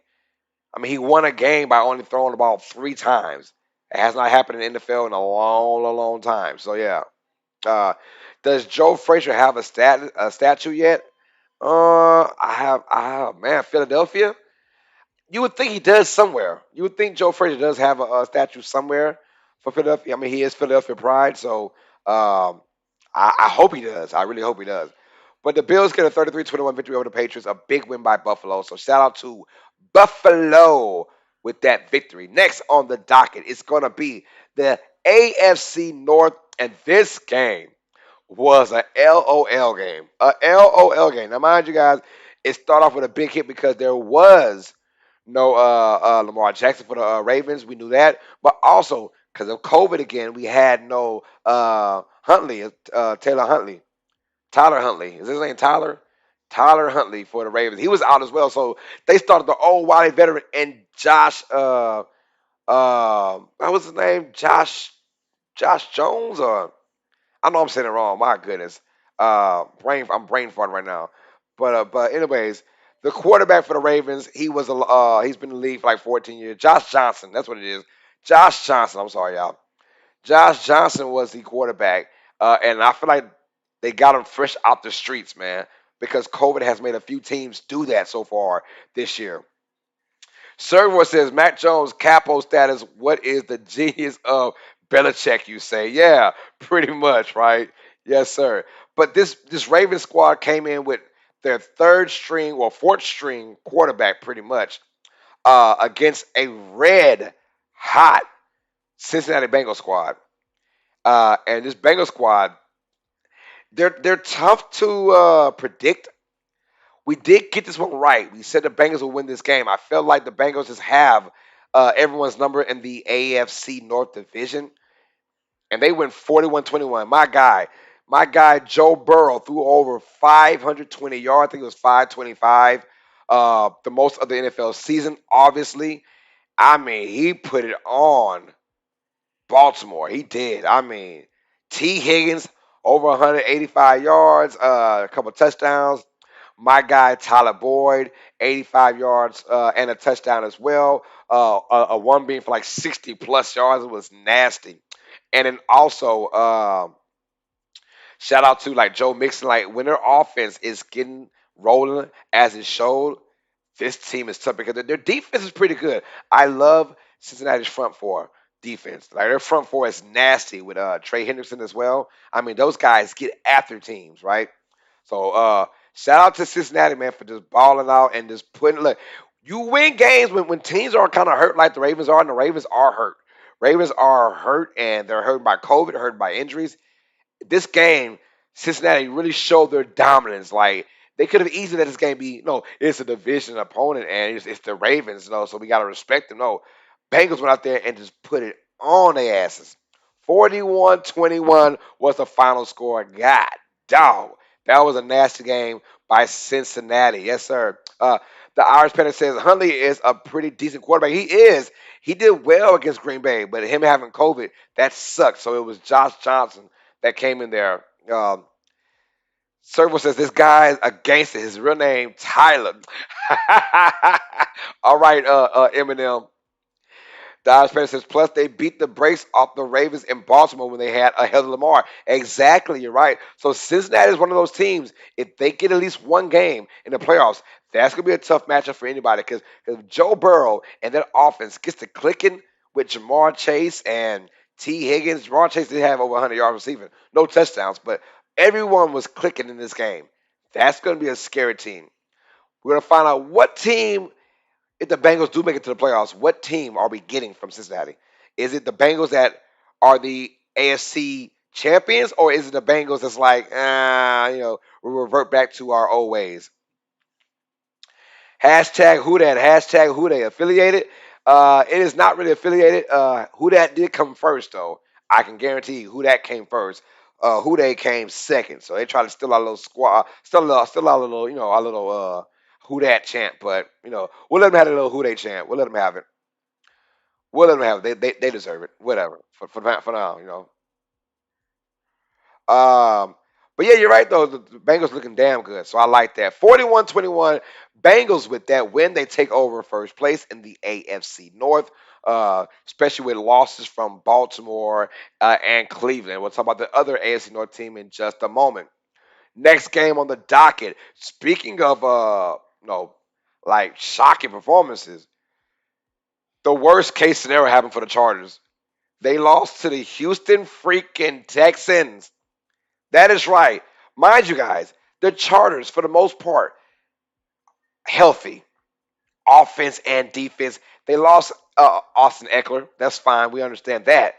I mean, he won a game by only throwing the ball 3 times. It has not happened in the NFL in a long, long, long time. So yeah. Does Joe Frazier have a statue yet? Man, Philadelphia. You would think he does somewhere. You would think Joe Frazier does have a statue somewhere for Philadelphia. I mean, he is Philadelphia pride, so I hope he does. I really hope he does. But the Bills get a 33-21 victory over the Patriots, a big win by Buffalo. So shout out to Buffalo with that victory. Next on the docket, it's going to be the AFC North, and this game was a LOL game. A LOL game. Now, mind you guys, it started off with a big hit because there was no Lamar Jackson for the Ravens. We knew that. But also, because of COVID again, we had no Huntley, Taylor Huntley. Tyler Huntley. Is his name Tyler? Tyler Huntley for the Ravens. He was out as well. So they started the old wily veteran and Josh, what was his name? Josh Jones, or I know I'm saying it wrong. My goodness. I'm brain farting right now. But anyways, the quarterback for the Ravens, he's been in the league for like 14 years. Josh Johnson, that's what it is. Josh Johnson. I'm sorry, y'all. Josh Johnson was the quarterback, and I feel like they got him fresh out the streets, man, because COVID has made a few teams do that so far this year. Server says Mac Jones capo status. What is the genius of Belichick? You say, yeah, pretty much, right? Yes, sir. But this Ravens squad came in with their third string or fourth string quarterback, pretty much, against a red hot Cincinnati Bengals squad. And this Bengals squad, they're tough to predict. We did get this one right. We said the Bengals will win this game. I felt like the Bengals just have everyone's number in the AFC North Division, and they went 41-21. My guy Joe Burrow threw over 520 yards. I think it was 525, the most of the NFL season. Obviously, I mean he put it on Baltimore. He did. I mean, T. Higgins over 185 yards, a couple touchdowns. My guy Tyler Boyd, 85 yards and a touchdown as well. A one being for like 60 plus yards. It was nasty. And then also, shout out to like Joe Mixon. Like when their offense is getting rolling as it showed, this team is tough because their defense is pretty good. I love Cincinnati's front four defense. Like their front four is nasty with Trey Hendrickson as well. I mean, those guys get after teams, right? So shout out to Cincinnati, man, for just balling out and just putting look. You win games when teams are kind of hurt like the Ravens are, and the Ravens are hurt. Ravens are hurt and they're hurt by COVID, hurt by injuries. This game, Cincinnati really showed their dominance. Like they could have easily let this game be, no, it's a division opponent and it's the Ravens, so we gotta respect them. No, Bengals went out there and just put it on their asses. 41-21 was the final score. God dog. That was a nasty game by Cincinnati. Yes, sir. The Irish Panther says Huntley is a pretty decent quarterback. He is. He did well against Green Bay, but him having COVID, that sucked. So it was Josh Johnson that came in there. Servo says this guy is a gangster. His real name Tyler. All right, Eminem. Dodge Panther says, plus they beat the brakes off the Ravens in Baltimore when they had a healthy Lamar. Exactly, you're right. So Cincinnati is one of those teams. If they get at least one game in the playoffs, that's gonna be a tough matchup for anybody. Because if Joe Burrow and that offense gets to clicking with Jamar Chase and T. Higgins, Jamar Chase did have over 100 yards receiving, no touchdowns, but everyone was clicking in this game. That's gonna be a scary team. We're gonna find out what team if the Bengals do make it to the playoffs, what team are we getting from Cincinnati? Is it the Bengals that are the AFC champions, or is it the Bengals that's like, we revert back to our old ways? Hashtag who that? Hashtag who they affiliated? It is not really affiliated. Who that did come first, though. I can guarantee you who that came first. Who they came second. So they try to steal our little squad, still our little, our little who that chant. But we'll let them have a little who they chant. We'll let them have it. We'll let them have it. They deserve it. Whatever. For now. But yeah, you're right though. The Bengals looking damn good, so I like that. 41-21, Bengals with that win. They take over first place in the AFC North, especially with losses from Baltimore and Cleveland. We'll talk about the other AFC North team in just a moment. Next game on the docket. Speaking of like shocking performances, the worst case scenario happened for the Chargers. They lost to the Houston freaking Texans. That is right. Mind you guys, the Chargers, for the most part, healthy. offense and defense. They lost Austin Eckler. That's fine. We understand that.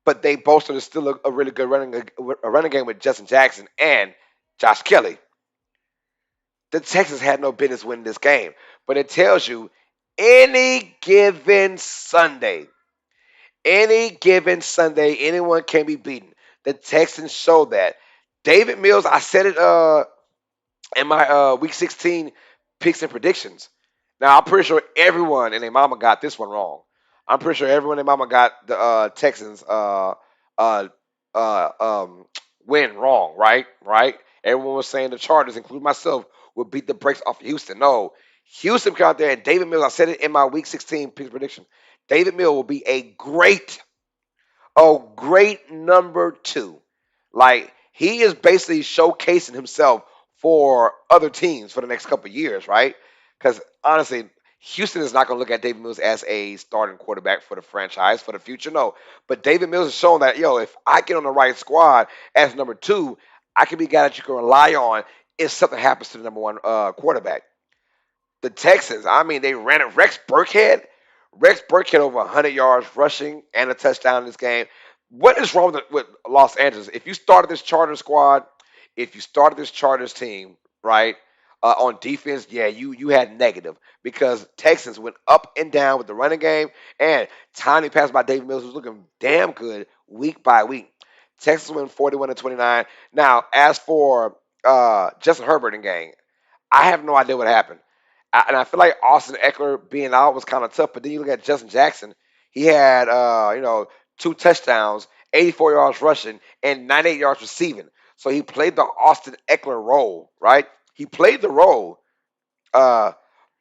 But they boasted still a really good running game with Justin Jackson and Josh Kelly. The Texans had no business winning this game. But it tells you any given Sunday, anyone can be beaten. The Texans show that. David Mills, I said it in my week 16 picks and predictions. Now I'm pretty sure everyone and their mama got this one wrong. I'm pretty sure everyone and their mama got the Texans uh, uh, um, win wrong, right? Right? Everyone was saying the Chargers, including myself, would beat the brakes off of Houston. No, Houston come out there and David Mills. I said it in my week 16 picks prediction. David Mills will be a great number two. Like he is basically showcasing himself for other teams for the next couple of years, right? Because honestly, Houston is not going to look at David Mills as a starting quarterback for the franchise for the future. No, but David Mills has shown that if I get on the right squad as number two, I can be a guy that you can rely on if something happens to the number one quarterback. The Texans, I mean, they ran it. Rex Burkhead over 100 yards rushing and a touchdown in this game. What is wrong with Los Angeles? If you started this Chargers squad, if you started this Chargers team, right, on defense, yeah, you had negative because Texans went up and down with the running game and timely pass by David Mills was looking damn good week by week. Texas win 41-29. Now, as for Justin Herbert and gang, I have no idea what happened. And I feel like Austin Eckler being out was kind of tough. But then you look at Justin Jackson. He had, two touchdowns, 84 yards rushing, and 98 yards receiving. So he played the Austin Eckler role, right? He played the role. Uh,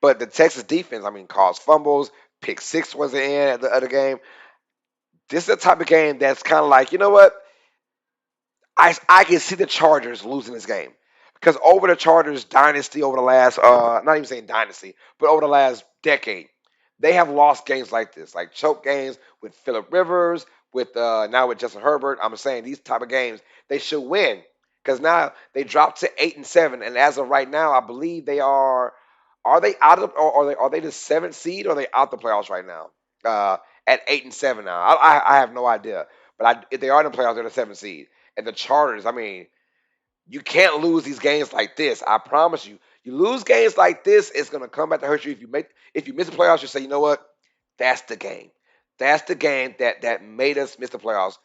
but the Texas defense, I mean, caused fumbles. Pick six wasn't in at the other game. This is the type of game that's kind of like, you know what? I can see the Chargers losing this game because over the Chargers dynasty over the last not even saying dynasty, but over the last decade, they have lost games like this, like choke games with Phillip Rivers, with now with Justin Herbert. I'm saying these type of games they should win because now they dropped to 8-7, and as of right now, I believe they are. Are they out of or are they the seventh seed or are they out the playoffs right now? At 8-7 now, I have no idea. But if they are in the playoffs, they're the seventh seed. And the Chargers, I mean, you can't lose these games like this. I promise you. You lose games like this, it's gonna come back to hurt you. If you miss the playoffs, you say, you know what? That's the game. That's the game that made us miss the playoffs.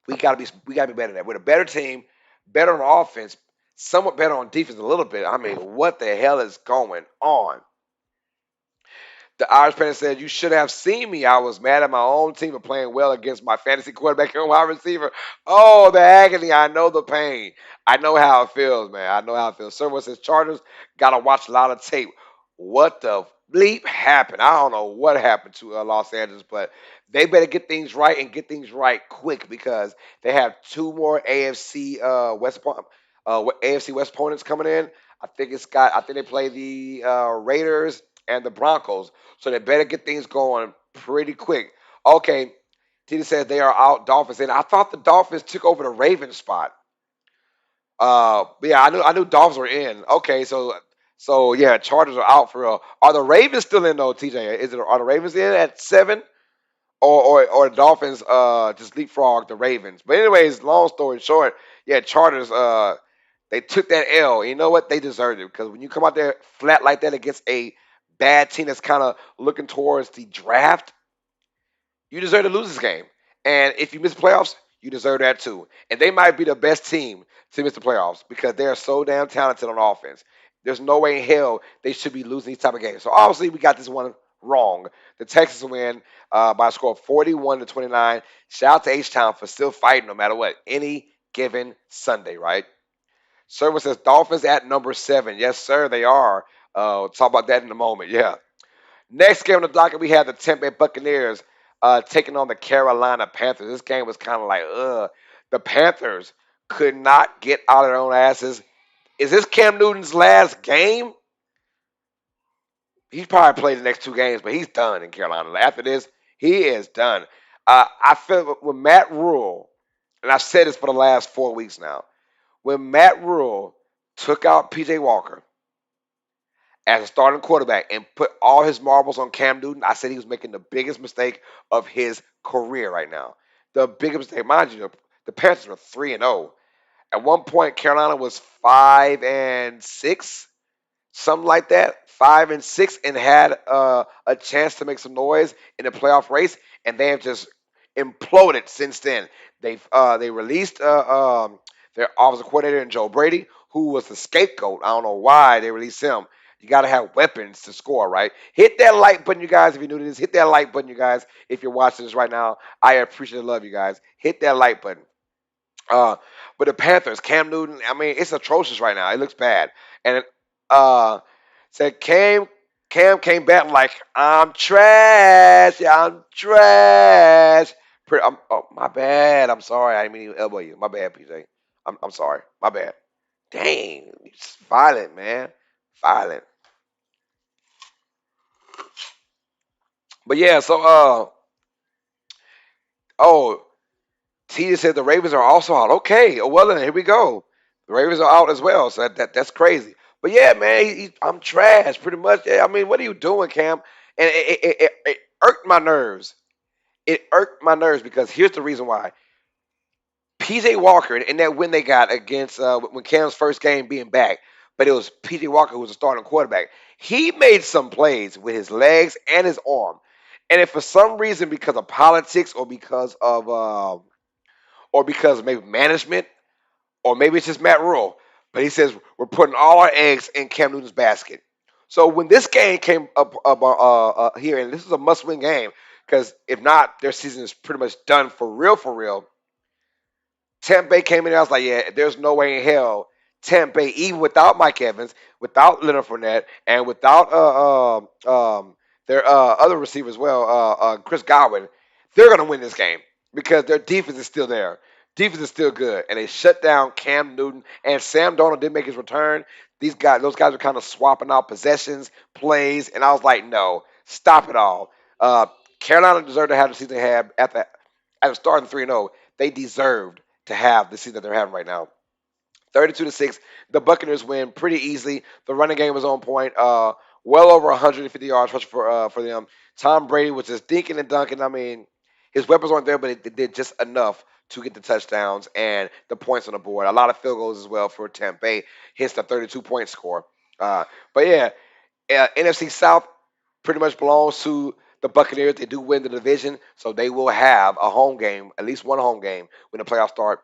We gotta be better than that. We're a better team, better on offense, somewhat better on defense a little bit. I mean, what the hell is going on? The Irish fan said, "You should have seen me. I was mad at my own team for playing well against my fantasy quarterback and wide receiver. Oh, the agony. I know the pain. I know how it feels, man. I know how it feels." Someone says, Chargers got to watch a lot of tape. What the bleep happened? I don't know what happened to Los Angeles, but they better get things right and get things right quick because they have two more AFC West opponents coming in. I think they play the Raiders and the Broncos. So they better get things going pretty quick. Okay, Tita says they are out Dolphins. And I thought the Dolphins took over the Ravens spot. But yeah, I knew Dolphins were in. Okay, so yeah, Chargers are out for real. Are the Ravens still in though, TJ? Are the Ravens in at 7? Or the Dolphins just leapfrog the Ravens. But anyways, long story short, yeah, Chargers they took that L. You know what? They deserved it because when you come out there flat like that against a bad team that's kind of looking towards the draft, you deserve to lose this game. And if you miss the playoffs, you deserve that too. And they might be the best team to miss the playoffs because they are so damn talented on offense. There's no way in hell they should be losing these type of games. So obviously we got this one wrong. The Texans win by a score of 41-29. Shout out to H Town for still fighting no matter what. Any given Sunday, right? Server says Dolphins at number 7. Yes, sir, they are. We'll talk about that in a moment. Yeah. Next game on the docket, we had the Tampa Bay Buccaneers taking on the Carolina Panthers. This game was kind of like, the Panthers could not get out of their own asses. Is this Cam Newton's last game? He's probably played the next 2 games, but he's done in Carolina. After this, he is done. I feel with Matt Rule, and I've said this for the last 4 weeks now, when Matt Rule took out PJ Walker, as a starting quarterback and put all his marbles on Cam Newton, I said he was making the biggest mistake of his career right now. The biggest mistake, mind you, the Panthers were 3-0. At one point, Carolina was 5-6, something like that, 5-6, and had a chance to make some noise in the playoff race, and they have just imploded since then. They released their offensive coordinator in Joe Brady, who was the scapegoat. I don't know why they released him. You got to have weapons to score, right? Hit that like button, you guys, if you're new to this. Hit that like button, you guys, if you're watching this right now. I appreciate and love you guys. Hit that like button. Uh, but the Panthers, Cam Newton, I mean, it's atrocious right now. It looks bad. And uh, said Cam came back like I'm trash. Yeah, I'm trash. Oh, my bad. I'm sorry. I didn't mean to elbow you. My bad, PJ. I'm sorry. My bad. Dang, it's violent, man. Violent. But yeah, so oh, T just said the Ravens are also out. Okay, well then here we go. The Ravens are out as well, so that's crazy. But yeah, man, I'm trash pretty much. Yeah, I mean, what are you doing, Cam? And it irked my nerves. It irked my nerves because here's the reason why. PJ Walker in that win they got against when Cam's first game being back, but it was PJ Walker who was a starting quarterback. He made some plays with his legs and his arm, and if for some reason because of politics or because of maybe management or maybe it's just Matt Rule, but he says we're putting all our eggs in Cam Newton's basket. So when this game came up here, and this is a must-win game because if not, their season is pretty much done for real. For real, Tampa Bay came in. I was like, yeah, there's no way in hell Tampa Bay, even without Mike Evans, without Leonard Fournette, and without their other receiver as well, Chris Godwin, they're gonna win this game because their defense is still there. Defense is still good, and they shut down Cam Newton and Sam Darnold did make his return. Those guys are kind of swapping out possessions, plays, and I was like, no, stop it all. Uh, Carolina deserved to have the season they had at the starting 3-0. They deserved to have the season that they're having right now. 32-6. The Buccaneers win pretty easily. The running game was on point. Well over 150 yards rushing for them. Tom Brady was just dinking and dunking. I mean, his weapons weren't there, but it did just enough to get the touchdowns and the points on the board. A lot of field goals as well for Tampa Bay. Hits the 32-point score. But yeah, NFC South pretty much belongs to the Buccaneers. They do win the division, so they will have a home game, at least one home game when the playoffs start.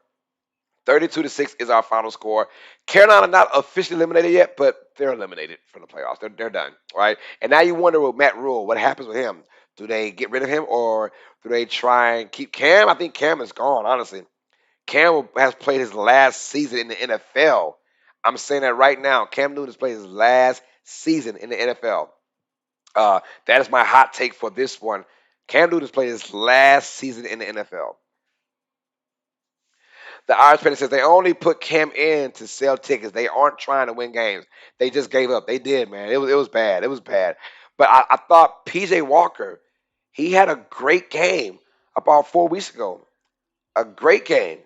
32-6 is our final score. Carolina not officially eliminated yet, but they're eliminated from the playoffs. They're done, right? And now you wonder with Matt Rule, what happens with him? Do they get rid of him or do they try and keep Cam? I think Cam is gone, honestly. Cam has played his last season in the NFL. I'm saying that right now. Cam Newton has played his last season in the NFL. That is my hot take for this one. Cam Newton has played his last season in the NFL. The Irish Pennant says they only put Cam in to sell tickets. They aren't trying to win games. They just gave up. They did, man. It was bad. It was bad. But I thought PJ Walker, he had a great game about 4 weeks ago. A great game.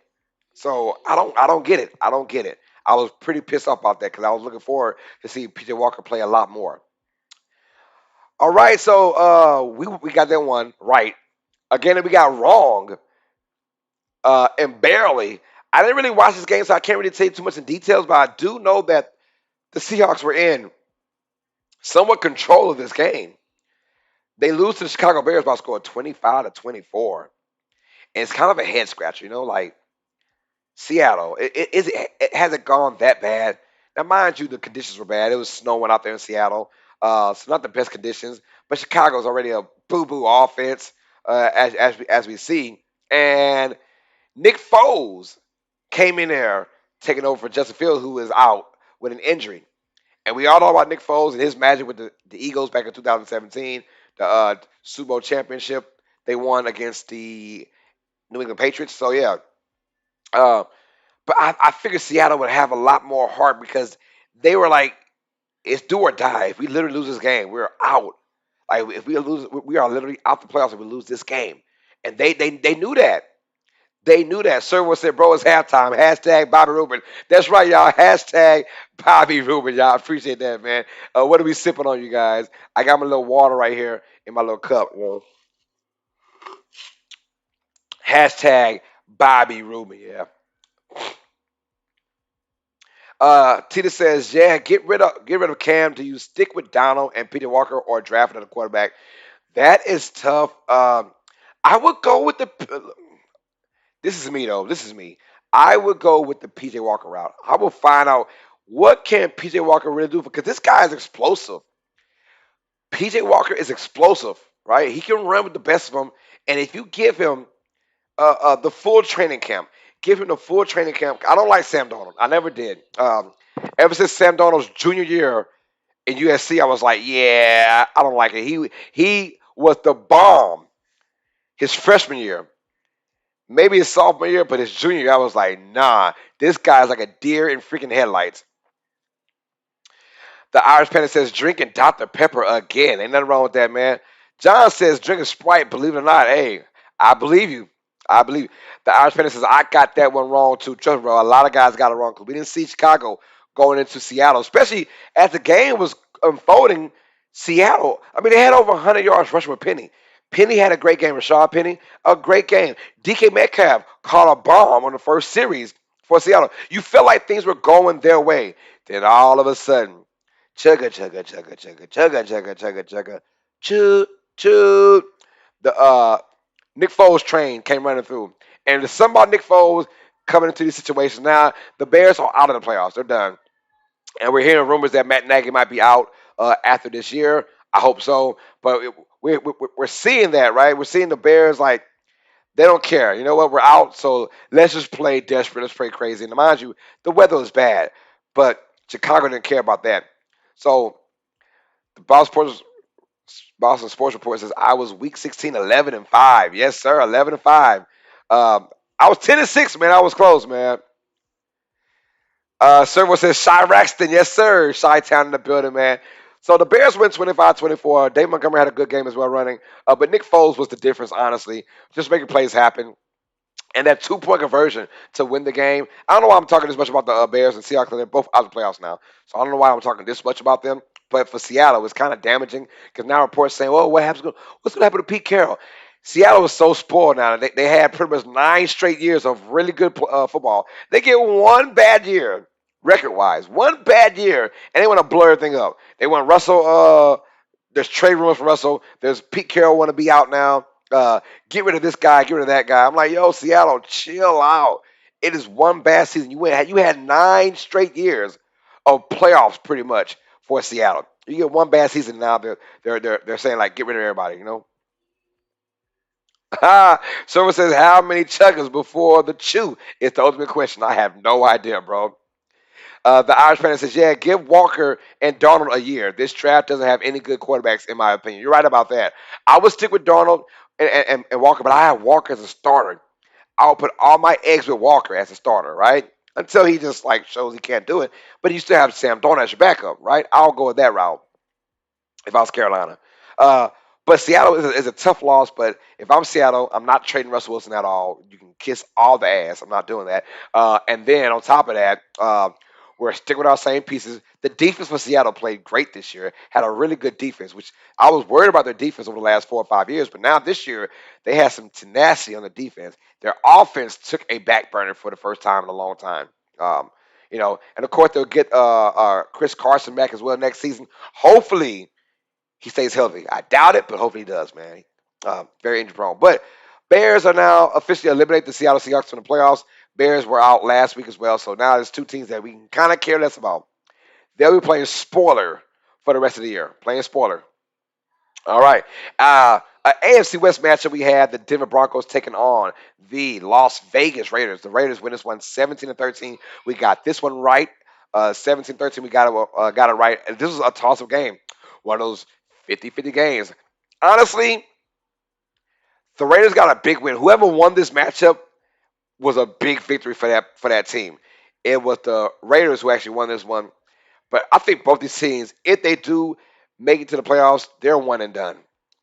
So I don't get it. I don't get it. I was pretty pissed off about that because I was looking forward to see PJ Walker play a lot more. All right, so we got that one right. Again, we got wrong and barely. I didn't really watch this game, so I can't really tell you too much in details, but I do know that the Seahawks were in somewhat control of this game. They lose to the Chicago Bears by a score of 25-24. And it's kind of a head scratcher, like Seattle. It hasn't gone that bad. Now, mind you, the conditions were bad. It was snowing out there in Seattle. So not the best conditions, but Chicago's already a boo-boo offense, as we see. And Nick Foles came in there taking over for Justin Fields, who is out with an injury. And we all know about Nick Foles and his magic with the Eagles back in 2017, the Super Bowl championship they won against the New England Patriots. So yeah, uh, but I figured Seattle would have a lot more heart because they were like, it's do or die. If we literally lose this game, we're out. Like if we lose, we are literally out the playoffs if we lose this game. And they knew that. They knew that. Server said, bro, it's halftime. Hashtag Bobby Rubin. That's right, y'all. Hashtag Bobby Rubin, y'all. Appreciate that, man. What are we sipping on, you guys? I got my little water right here in my little cup. Hashtag Bobby Rubin, yeah. Tita says, yeah, get rid of Cam. Do you stick with Donald and Peter Walker or draft another quarterback? That is tough. I would go with the. This is me though. This is me. I would go with the PJ Walker route. I will find out what can PJ Walker really do because this guy is explosive. PJ Walker is explosive, right? He can run with the best of them, and if you give him the full training camp, give him the full training camp. I don't like Sam Darnold. I never did. Ever since Sam Darnold's junior year in USC, I was like, yeah, I don't like it. He was the bomb his freshman year. Maybe his sophomore year, but his junior year, I was like, nah, this guy's like a deer in freaking headlights. The Irish Panda says drinking Dr. Pepper again. Ain't nothing wrong with that, man. John says drinking Sprite, believe it or not. Hey, I believe you. I believe you. The Irish Panda says I got that one wrong too. Trust me, bro. A lot of guys got it wrong because we didn't see Chicago going into Seattle, especially as the game was unfolding. Seattle, I mean, they had over 100 yards rushing with Penny. Penny had a great game. Rashad Penny, a great game. DK Metcalf caught a bomb on the first series for Seattle. You felt like things were going their way. Then all of a sudden, chugga chugga chugga chugga chugga chugga chugga chugga choo choo. The Nick Foles train came running through, and there's something about Nick Foles coming into these situations. Now the Bears are out of the playoffs; they're done, and we're hearing rumors that Matt Nagy might be out after this year. I hope so, but we're seeing that, right? We're seeing the Bears like they don't care. You know what? We're out, so let's just play desperate. Let's play crazy. And mind you, the weather was bad, but Chicago didn't care about that. So the Boston Sports Report says I was week 16, 11 and 5. Yes, sir, 11 and 5. I was 10 and 6, man. I was close, man. Servo says Shy Raxton. Yes, sir. Shy Town in the building, man. So the Bears win 25-24. Dave Montgomery had a good game as well running. But Nick Foles was the difference, honestly. Just making plays happen. And that 2-point conversion to win the game. I don't know why I'm talking this much about the Bears and Seahawks. They're both out of the playoffs now. So I don't know why I'm talking this much about them. But for Seattle, it's kind of damaging because now reports saying, well, what's going to happen to Pete Carroll? Seattle was so spoiled now. They had pretty much 9 straight years of really good football. They get one bad year, record-wise. One bad year, and they want to blur everything up. They want Russell. There's trade rumors for Russell. There's Pete Carroll want to be out now. Get rid of this guy, get rid of that guy. I'm like, yo, Seattle, chill out. It is one bad season. You had 9 straight years of playoffs, pretty much for Seattle. You get one bad season now. They're saying like, get rid of everybody. You know. Someone says, how many chuggers before the chew? It's the ultimate question. I have no idea, bro. The Irish fan says, yeah, give Walker and Darnold a year. This draft doesn't have any good quarterbacks, in my opinion. You're right about that. I would stick with Darnold and Walker, but I have Walker as a starter. I'll put all my eggs with Walker as a starter, right? Until he just like shows he can't do it. But you still have Sam Darnold as your backup, right? I'll go with that route if I was Carolina. But Seattle is a tough loss. But if I'm Seattle, I'm not trading Russell Wilson at all. You can kiss all the ass. I'm not doing that. And then on top of that, we're sticking with our same pieces. The defense for Seattle played great this year. Had a really good defense, which I was worried about their defense over the last 4 or 5 years. But now this year, they had some tenacity on the defense. Their offense took a back burner for the first time in a long time. And of course they'll get Chris Carson back as well next season. Hopefully he stays healthy. I doubt it, but hopefully he does, man. Very injury prone. But Bears are now officially eliminated the Seattle Seahawks from the playoffs. Bears were out last week as well, so now there's two teams that we can kind of care less about. They'll be playing spoiler for the rest of the year. Playing spoiler. All right. An AFC West matchup we had the Denver Broncos taking on the Las Vegas Raiders. The Raiders win this one 17-13. We got this one right. 17-13, we got it right. And this was a toss-up game. One of those 50-50 games. Honestly, the Raiders got a big win. Whoever won this matchup was a big victory for that team. It was the Raiders who actually won this one. But I think both these teams, if they do make it to the playoffs, they're one and done.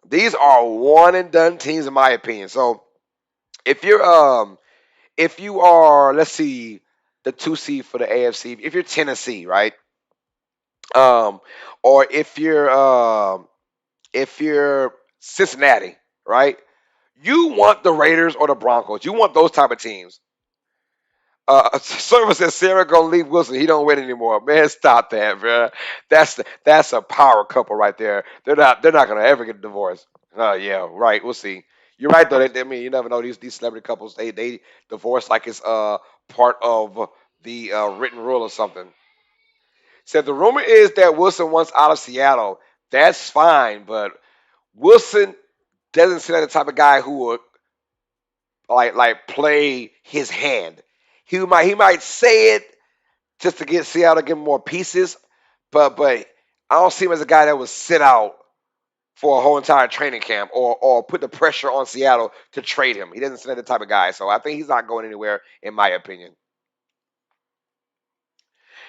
These are one and done teams in my opinion. So if you're if you are, let's see, the 2 seed for the AFC, if you're Tennessee, right? Um, or if you're Cincinnati, right? You want the Raiders or the Broncos. You want those type of teams. Service says Sarah gonna leave Wilson. He don't win anymore. Man, stop that, bro. That's a power couple right there. They're not gonna ever get divorced. Yeah, right. We'll see. You're right though. I mean, you never know these celebrity couples. They divorce like it's part of the written rule or something. Said the rumor is that Wilson wants out of Seattle. That's fine, but Wilson doesn't seem like the type of guy who would like play his hand. He might say it just to get Seattle to give him more pieces, but I don't see him as a guy that would sit out for a whole entire training camp or put the pressure on Seattle to trade him. He doesn't seem like the type of guy, so I think he's not going anywhere in my opinion.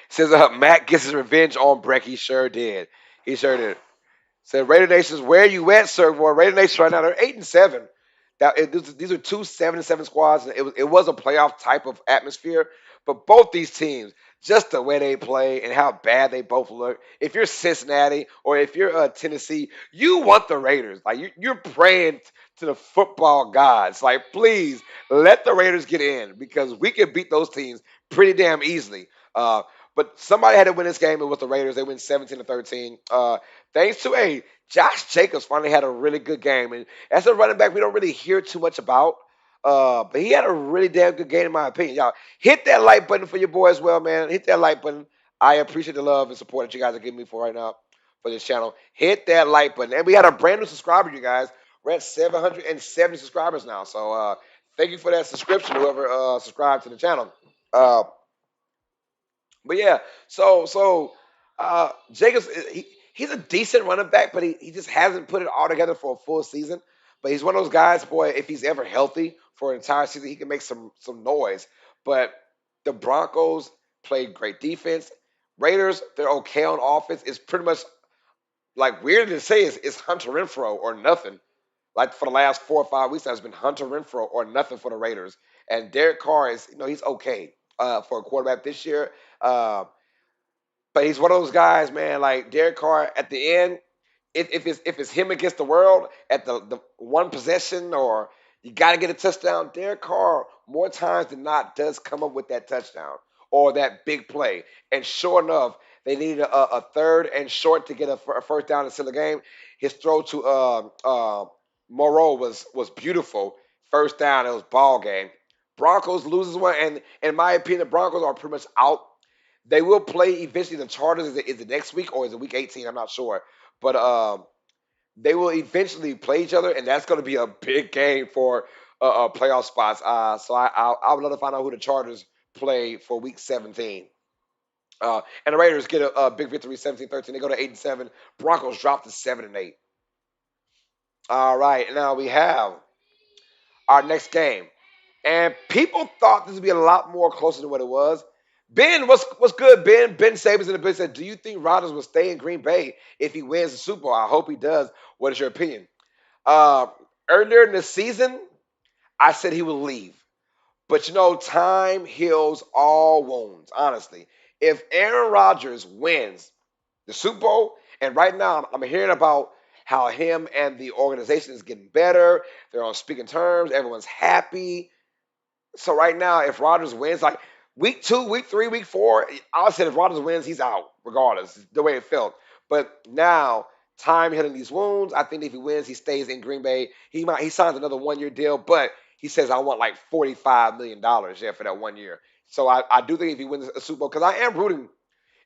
Says Matt gets his revenge on Breck. He sure did. He sure did. Said Raider Nations, where you at, sir? Boy, Raider Nation right now they're 8-7. These are two 7-7 squads. And it was a playoff type of atmosphere, but both these teams, just the way they play and how bad they both look. If you're Cincinnati or if you're Tennessee, you want the Raiders. Like you're praying to the football gods. Like please let the Raiders get in because we can beat those teams pretty damn easily. But somebody had to win this game. It was the Raiders. They win 17-13. Thanks to a Josh Jacobs finally had a really good game. And as a running back, we don't really hear too much about. But he had a really damn good game in my opinion. Y'all hit that like button for your boy as well, man. Hit that like button. I appreciate the love and support that you guys are giving me for right now for this channel. Hit that like button. And we had a brand new subscriber, you guys. We're at 770 subscribers now. So thank you for that subscription, whoever subscribed to the channel. Uh, but yeah, so Jacobs he's a decent running back, but he just hasn't put it all together for a full season. But he's one of those guys, boy. If he's ever healthy for an entire season, he can make some noise. But the Broncos played great defense. Raiders, they're okay on offense. It's pretty much like weird to say it's Hunter Renfro or nothing. Like for the last 4 or 5 weeks, that's been Hunter Renfro or nothing for the Raiders. And Derek Carr is, he's okay for a quarterback this year. Uh, but he's one of those guys, man. Like Derek Carr at the end, if it's him against the world at the one possession or you got to get a touchdown, Derek Carr more times than not does come up with that touchdown or that big play. And sure enough, they needed a third and short to get a first down and seal the game. His throw to Moreau was beautiful. First down, it was ball game. Broncos loses one, and in my opinion, the Broncos are pretty much out. They will play eventually the Chargers. Is it next week or is it week 18? I'm not sure. But they will eventually play each other, and that's going to be a big game for playoff spots. So I would love to find out who the Chargers play for week 17. And the Raiders get a big victory, 17-13. They go to 8-7. Broncos drop to 7-8. All right, now we have our next game. And people thought this would be a lot more closer than what it was. Ben, what's good, Ben? Ben Sabins in the biz said, "Do you think Rodgers will stay in Green Bay if he wins the Super Bowl? I hope he does. What is your opinion?" Uh, Earlier in the season, I said he will leave, but time heals all wounds. Honestly, if Aaron Rodgers wins the Super Bowl, and right now I'm hearing about how him and the organization is getting better. They're on speaking terms. Everyone's happy. So right now, if Rodgers wins, like week 2, week 3, week 4, I said if Rodgers wins, he's out, regardless, the way it felt. But now, time healing these wounds. I think if he wins, he stays in Green Bay. He signs another 1 year deal, but he says I want like $45 million, yeah, for that 1 year. So I do think if he wins a Super Bowl, because I am rooting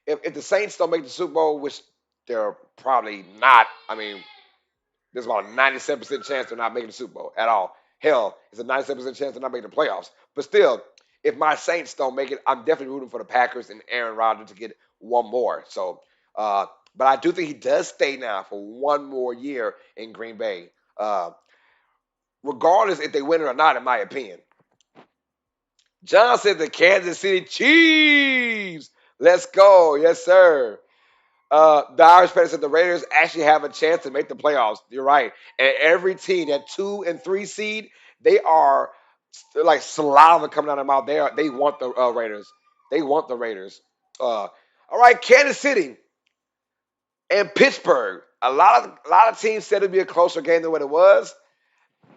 if the Saints don't make the Super Bowl, which they're probably not. I mean, there's about a 97% chance they're not making the Super Bowl at all. Hell, it's a 97% chance they're not making the playoffs. But still, if my Saints don't make it, I'm definitely rooting for the Packers and Aaron Rodgers to get one more. So, but I do think he does stay now for one more year in Green Bay, regardless if they win it or not, in my opinion. John said the Kansas City Chiefs. Let's go. Yes, sir. The Irish fan said the Raiders actually have a chance to make the playoffs. You're right. And every team, that 2 and 3 seed, they are like saliva coming out of their mouth. They want the Raiders. They want the Raiders. All right, Kansas City and Pittsburgh. A lot of teams said it'd be a closer game than what it was.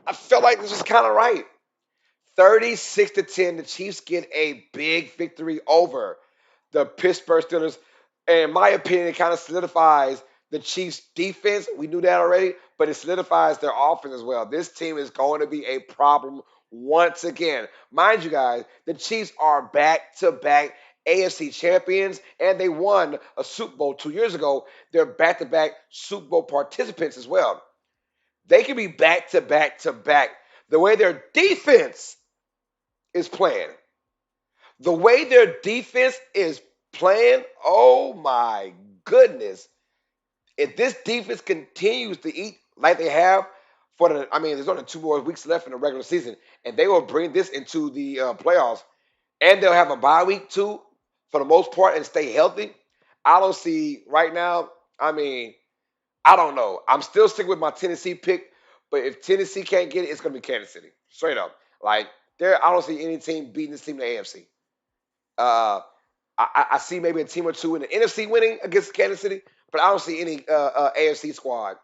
I felt like this was kind of right. 36-10, the Chiefs get a big victory over the Pittsburgh Steelers. And in my opinion, it kind of solidifies the Chiefs' defense. We knew that already, but it solidifies their offense as well. This team is going to be a problem once again. Mind you, guys, the Chiefs are back to back AFC champions, and they won a Super Bowl 2 years ago. They're back to back Super Bowl participants as well. They can be back to back to back. The way their defense is playing. The way their defense is playing, oh my goodness. If this defense continues to eat like they have there's only 2 more weeks left in the regular season, and they will bring this into the playoffs, and they'll have a bye week too, for the most part, and stay healthy. I don't see right now. I mean, I don't know. I'm still sticking with my Tennessee pick, but if Tennessee can't get it, it's going to be Kansas City, straight up. Like I don't see any team beating this team in the AFC. Uh, I see maybe a team or two in the NFC winning against Kansas City, but I don't see any AFC squad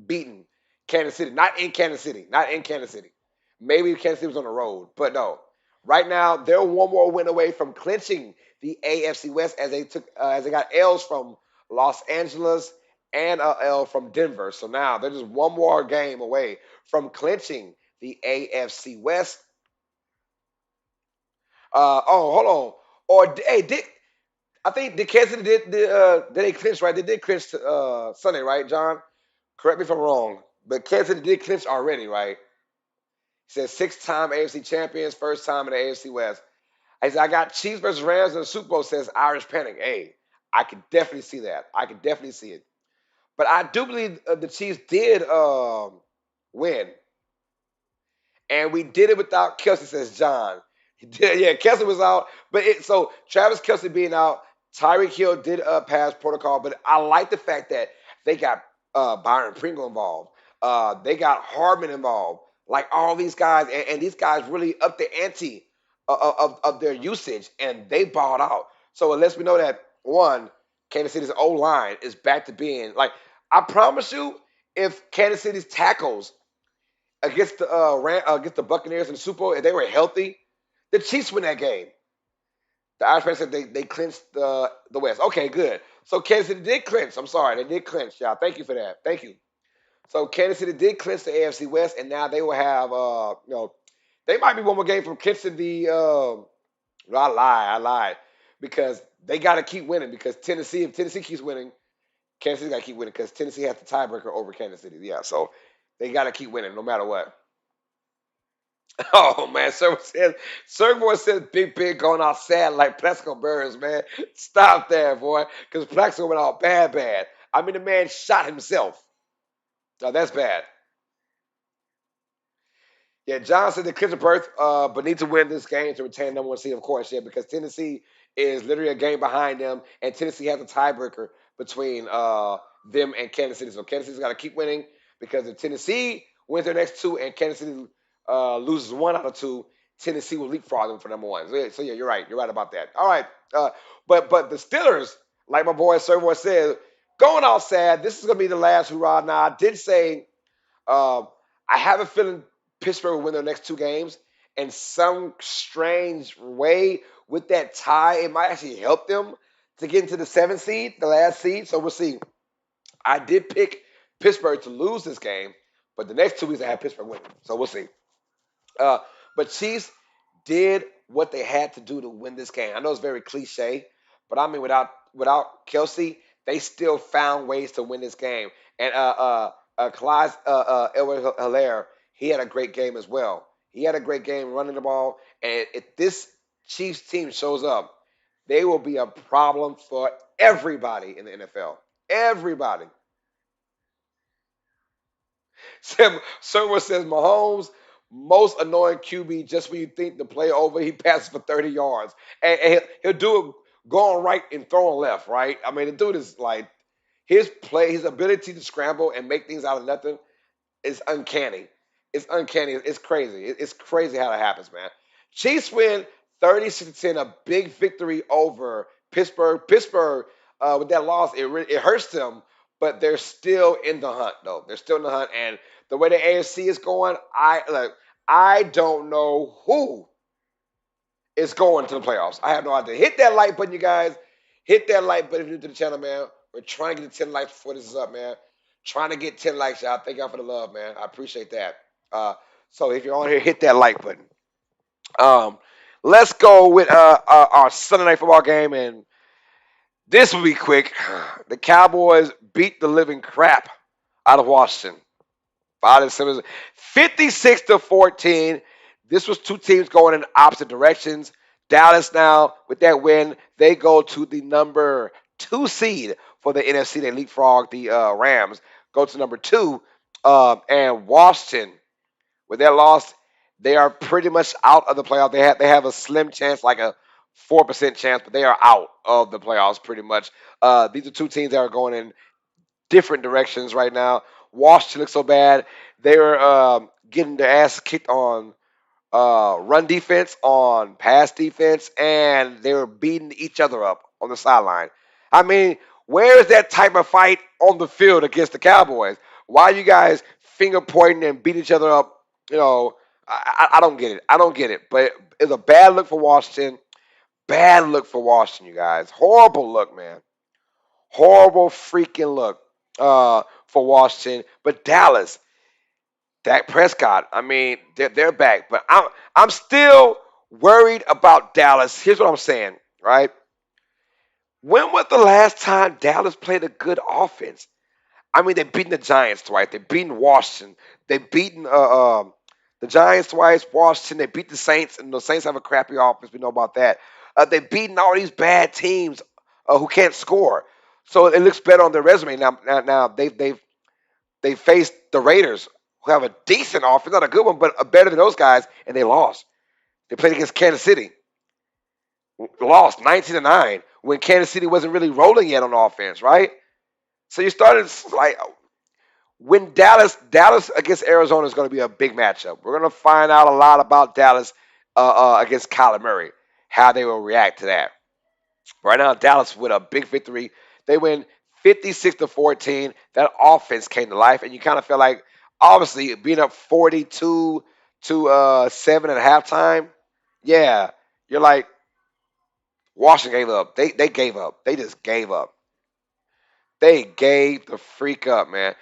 beating Kansas City. Not in Kansas City. Not in Kansas City. Maybe Kansas City was on the road, but no. Right now, they're one more win away from clinching the AFC West as they got L's from Los Angeles and a L from Denver. So now they're just one more game away from clinching the AFC West. Oh, hold on. Or hey, I think the Kansas City did they clinch, right? They did clinch Sunday, right, John? Correct me if I'm wrong, but Kansas City did clinch already, right? He said 6-time AFC champions, first time in the AFC West. I said I got Chiefs versus Rams in the Super Bowl. Says Irish Panic. Hey, I can definitely see that. I can definitely see it. But I do believe the Chiefs did win, and we did it without Kelsey, says John. He did, yeah, Kelsey was out, but so Travis Kelsey being out, Tyreek Hill did pass protocol, but I like the fact that they got Byron Pringle involved. They got Hardman involved. Like all these guys, and these guys really up the ante of their usage, and they balled out. So it lets me know that one, Kansas City's O line is back to being like I promise you, if Kansas City's tackles against the Buccaneers in the Super Bowl, if they were healthy, the Chiefs win that game. The Irishman said they clinched the West. Okay, good. So Kansas City did clinch. I'm sorry, they did clinch. Y'all, thank you for that. Thank you. So Kansas City did clinch the AFC West, and now they will have they might be one more game from clinching the. No, I lied, because they got to keep winning because Tennessee, if Tennessee keeps winning, Kansas City got to keep winning because Tennessee has the tiebreaker over Kansas City. Yeah, so they got to keep winning no matter what. Oh man, Server says big going out sad like Plaxico Burrs, man. Stop that, boy. Because Plaxico went out bad. I mean the man shot himself. Now that's bad. Yeah, John said the Clips of birth, but need to win this game to retain number one seed, of course, yeah, because Tennessee is literally a game behind them, and Tennessee has a tiebreaker between them and Kansas City. So Kansas City's got to keep winning because if Tennessee wins their next two and Kansas City loses one out of two, Tennessee will leapfrog them for number one. So yeah, you're right. You're right about that. All right, but the Steelers, like my boy Servo said, going out sad. This is gonna be the last hurrah. Now I did say um, I have a feeling Pittsburgh will win their next two games. In some strange way, with that tie, it might actually help them to get into the seventh seed, the last seed. So we'll see. I did pick Pittsburgh to lose this game, but the next 2 weeks I have Pittsburgh winning. So we'll see. Uh, but Chiefs did what they had to do to win this game. I know it's very cliche, but I mean without Kelsey, they still found ways to win this game. And Clyde Edward Hilaire, he had a great game as well. He had a great game running the ball. And if this Chiefs team shows up, they will be a problem for everybody in the NFL. Everybody. Someone says Mahomes, most annoying QB. Just when you think the play over, he passes for 30 yards, and he'll do it going right and throwing left. Right? I mean, the dude is like his ability to scramble and make things out of nothing is uncanny. It's uncanny. It's crazy. It's crazy how that happens, man. Chiefs win 36-10, a big victory over Pittsburgh. Pittsburgh, with that loss, it hurts them, but they're still in the hunt, though. They're still in the hunt, and the way the AFC is going, I don't know who is going to the playoffs. I have no idea. Hit that like button, you guys. Hit that like button if you're new to the channel, man. We're trying to get to 10 likes before this is up, man. Trying to get 10 likes, y'all. Thank y'all for the love, man. I appreciate that. Uh, so if you're on here, hit that like button. Um, let's go with our Sunday night football game, and this will be quick. The Cowboys beat the living crap out of Washington. 56-14. This was two teams going in opposite directions. Dallas now, with that win, they go to the number 2 seed for the NFC. They leapfrog the Rams, go to number 2. And Washington, with their loss, they are pretty much out of the playoff. They have a slim chance, like a 4% chance, but they are out of the playoffs pretty much. These are two teams that are going in different directions right now. Washington looks so bad. They were getting their ass kicked on run defense, on pass defense, and they were beating each other up on the sideline. I mean, where is that type of fight on the field against the Cowboys? Why are you guys finger pointing and beating each other up? You know, I don't get it. I don't get it. But it's a bad look for Washington. Bad look for Washington, you guys. Horrible look, man. Horrible freaking look for Washington. But Dallas, Dak Prescott, I mean, they're back. But I'm still worried about Dallas. Here's what I'm saying, right? When was the last time Dallas played a good offense? I mean, they've beaten the Giants twice. They've beaten Washington. They've beaten the Giants twice, Washington. They beat the Saints, and the Saints have a crappy offense. We know about that. They've beaten all these bad teams who can't score. So it looks better on their resume now. They faced the Raiders, who have a decent offense, not a good one, but better than those guys, and they lost. They played against Kansas City, lost 19-9 when Kansas City wasn't really rolling yet on offense, right? So you started like when Dallas against Arizona is going to be a big matchup. We're going to find out a lot about Dallas against Kyler Murray, how they will react to that. Right now, Dallas with a big victory. They win 56-14. That offense came to life, and you kind of feel like, obviously, being up 42 to 7 at halftime. Yeah, you're like Washington gave up. They gave up. They just gave up. They gave the freak up, man.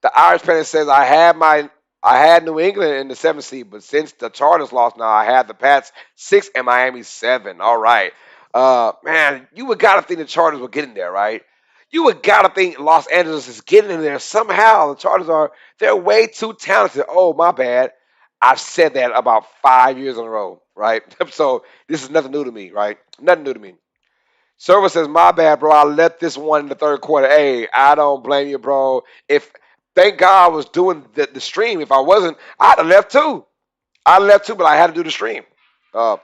The Irish Pennant says, I had New England in the 7th seed, but since the Chargers lost now, I had the Pats 6 and Miami 7. All right. Man, you would gotta think the Chargers were getting there, right? You would gotta think Los Angeles is getting in there somehow. The Chargers they're way too talented. Oh, my bad. I've said that about 5 years in a row, right? So this is nothing new to me, right? Nothing new to me. Server says, my bad, bro. I left this one in the third quarter. Hey, I don't blame you, bro. If thank God I was doing the stream. If I wasn't, I'd have left too. I left too, but I had to do the stream. Uh,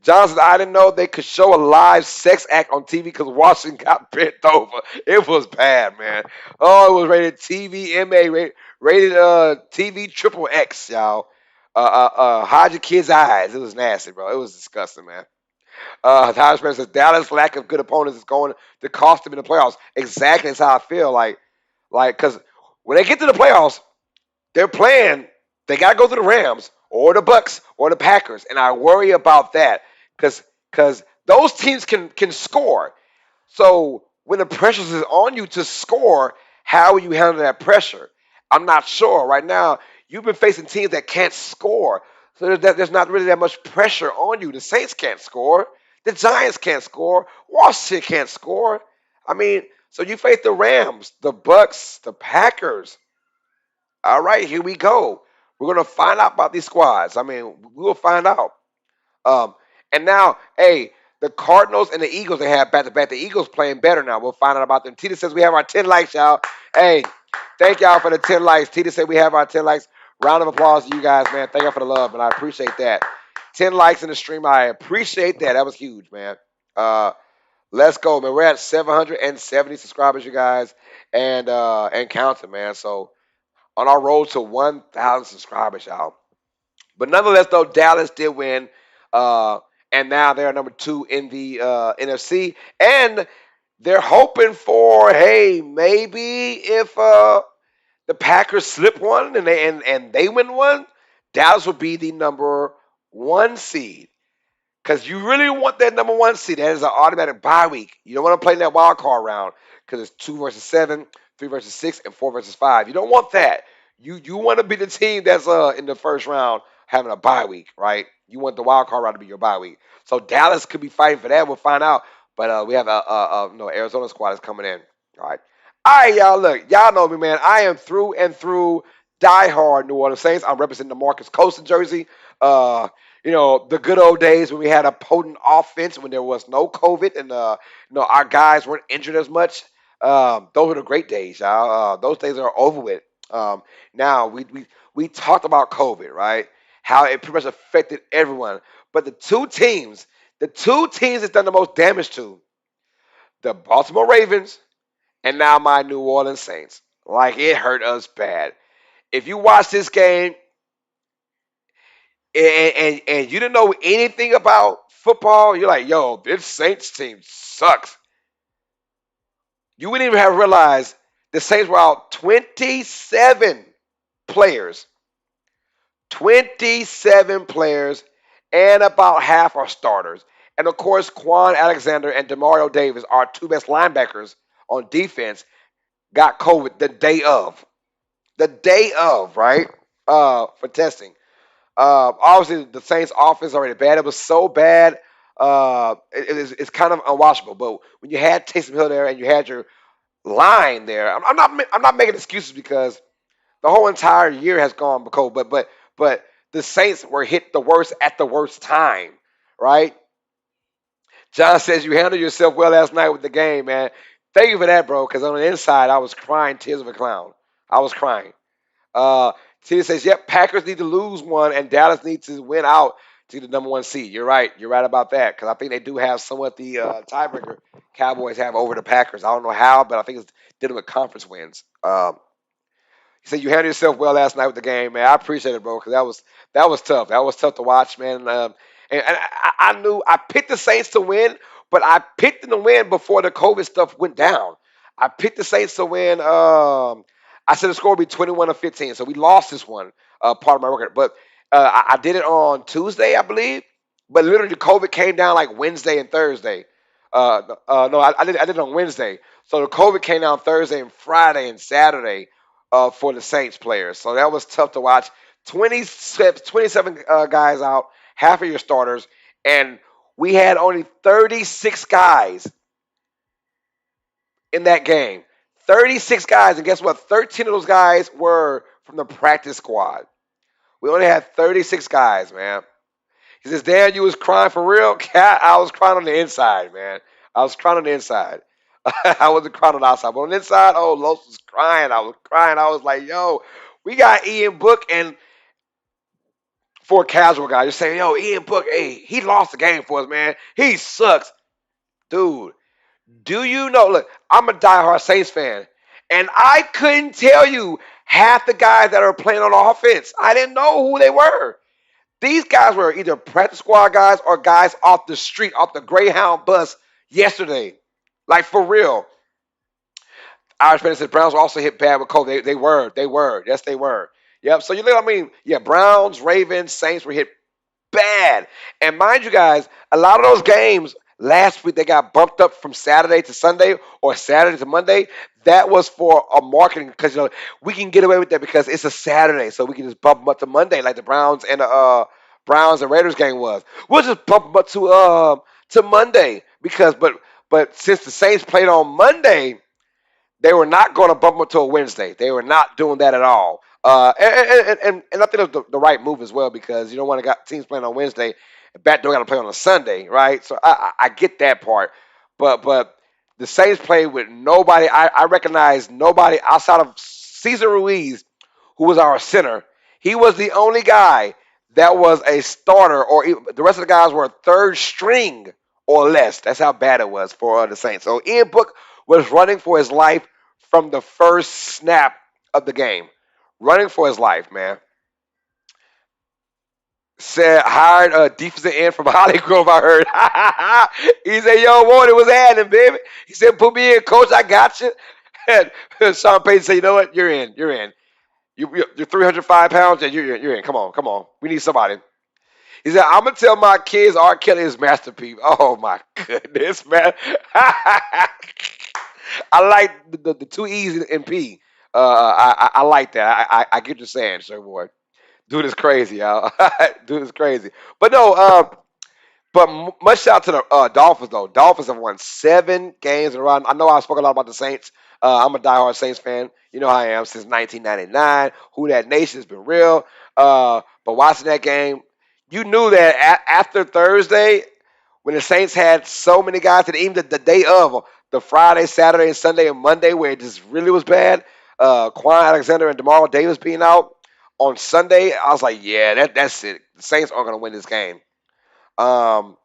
John says, I didn't know they could show a live sex act on TV because Washington got bent over. It was bad, man. Oh, it was rated TVMA, rated TV triple X, y'all. Hide your kids' eyes. It was nasty, bro. It was disgusting, man. Tyler Spencer says Dallas' lack of good opponents is going to cost them in the playoffs. Exactly, that's how I feel. Because when they get to the playoffs, they're playing. They got to go through the Rams or the Bucks or the Packers, and I worry about that because those teams can score. So when the pressure is on you to score, how will you handle that pressure? I'm not sure. Right now, you've been facing teams that can't score. So there's not really that much pressure on you. The Saints can't score. The Giants can't score. Washington can't score. I mean, so you face the Rams, the Bucks, the Packers. All right, here we go. We're going to find out about these squads. I mean, we'll find out. Um, and now, hey, the Cardinals and the Eagles, they have back to back. The Eagles playing better now. We'll find out about them. Tita says we have our 10 likes, y'all. Hey, thank y'all for the 10 likes. Tita said we have our 10 likes. Round of applause to you guys, man. Thank y'all for the love, and I appreciate that. 10 likes in the stream. I appreciate that. That was huge, man. Let's go, man. We're at 770 subscribers, you guys, and counting, man. So on our road to 1,000 subscribers, y'all. But nonetheless, though, Dallas did win, uh, and now they're number 2 in the NFC, and they're hoping for, hey, maybe if the Packers slip one and they win one, Dallas would be the number 1 seed. Because you really want that number 1 seed. That is an automatic bye week. You don't want to play in that wild card round because it's 2 versus 7, 3 versus 6, and 4 versus 5. You don't want that. You want to be the team that's in the first round having a bye week, right? You want the wild card round to be your bye week. So Dallas could be fighting for that. We'll find out. But we have no Arizona squad is coming in. All right, y'all. Look, y'all know me, man. I am through and through diehard New Orleans Saints. I'm representing the Marcus Coastal jersey. Uh, the good old days when we had a potent offense, when there was no COVID and our guys weren't injured as much. Those were the great days, y'all. Those days are over with. Now we talked about COVID, right? How it pretty much affected everyone. But the two teams that's done the most damage to, the Baltimore Ravens and now my New Orleans Saints. Like, it hurt us bad. If you watch this game and you didn't know anything about football, you're like, yo, this Saints team sucks. You wouldn't even have realized the Saints were out 27 players. 27 players, and about half are starters. And of course, Quan Alexander and Demario Davis, our two best linebackers on defense, got COVID the day of. The day of, right? For testing. Obviously, the Saints' offense is already bad. It was so bad, it's kind of unwatchable. But when you had Taysom Hill there and you had your line there, I'm not making excuses because the whole entire year has gone cold. But the Saints were hit the worst at the worst time, right? John says you handled yourself well last night with the game, man. Thank you for that, bro. Because on the inside, I was crying tears of a clown. I was crying. Uh, Tina says, "Yep, Packers need to lose one, and Dallas needs to win out to the number 1 seed." You're right. You're right about that because I think they do have somewhat the tiebreaker Cowboys have over the Packers. I don't know how, but I think it's dealing with conference wins. He said you handled yourself well last night with the game, man. I appreciate it, bro, because that was tough. That was tough to watch, man. And I knew I picked the Saints to win, but I picked them to win before the COVID stuff went down. I picked the Saints to win. I said the score would be 21-15, so we lost this one, part of my record. But I did it on Tuesday, I believe. But literally, COVID came down like Wednesday and Thursday. No, I did it on Wednesday. So the COVID came down Thursday and Friday and Saturday for the Saints players. So that was tough to watch. 27 guys out, half of your starters, and we had only 36 guys in that game. 36 guys, and guess what? 13 of those guys were from the practice squad. We only had 36 guys, man. He says, "Dan, you was crying for real?" Cat, I was crying on the inside, man. I was crying on the inside. I wasn't crying on the outside. But on the inside, oh, Los was crying. I was crying. I was like, yo, we got Ian Book, and for a casual guy, you're saying, yo, Ian Book, hey, he lost the game for us, man. He sucks. Dude, do you know? Look, I'm a diehard Saints fan, and I couldn't tell you half the guys that are playing on offense. I didn't know who they were. These guys were either practice squad guys or guys off the street, off the Greyhound bus yesterday. Like, for real. Irish fan said Browns were also hit bad with COVID. They were. Yes, they were. Yep. So you know what I mean? Yeah, Browns, Ravens, Saints were hit bad. And mind you guys, a lot of those games last week they got bumped up from Saturday to Sunday or Saturday to Monday. That was for a marketing because we can get away with that because it's a Saturday, so we can just bump them up to Monday like the Browns and Raiders game was. We'll just bump them up to Monday because but since the Saints played on Monday, they were not going to bump them to a Wednesday. They were not doing that at all. And I think it was the right move as well because you don't want to got teams playing on Wednesday, backdoor got to play on a Sunday, right? So I get that part, but the Saints played with nobody. I recognize nobody outside of Cesar Ruiz, who was our center. He was the only guy that was a starter, or the rest of the guys were third string or less. That's how bad it was for the Saints. So Ian Book was running for his life from the first snap of the game. running for his life, man. Said hired a defensive end from Holly Grove. I heard. He said, "Yo, Warren, what's happening, baby?" He said, "Put me in, coach. I got you." And Sean Payton said, "You know what? You're in. You're in. You're 305 pounds, and you're in. Come on, come on. We need somebody." He said, "I'm gonna tell my kids R. Kelly is masterpiece." Oh my goodness, man! I like the two E's in P. I like that. I get what you're saying, sir boy. Dude is crazy, y'all. Dude is crazy. But no, but much shout out to the Dolphins though. Dolphins have won 7 games in a row. I know I spoke a lot about the Saints. I'm a diehard Saints fan. You know how I am since 1999. Who that nation has been real. But watching that game, you knew that after Thursday, when the Saints had so many guys, and even the day of the Friday, Saturday, and Sunday and Monday, where it just really was bad. Quan Alexander and Demario Davis being out on Sunday, I was like, yeah, that's it. The Saints aren't going to win this game. Um,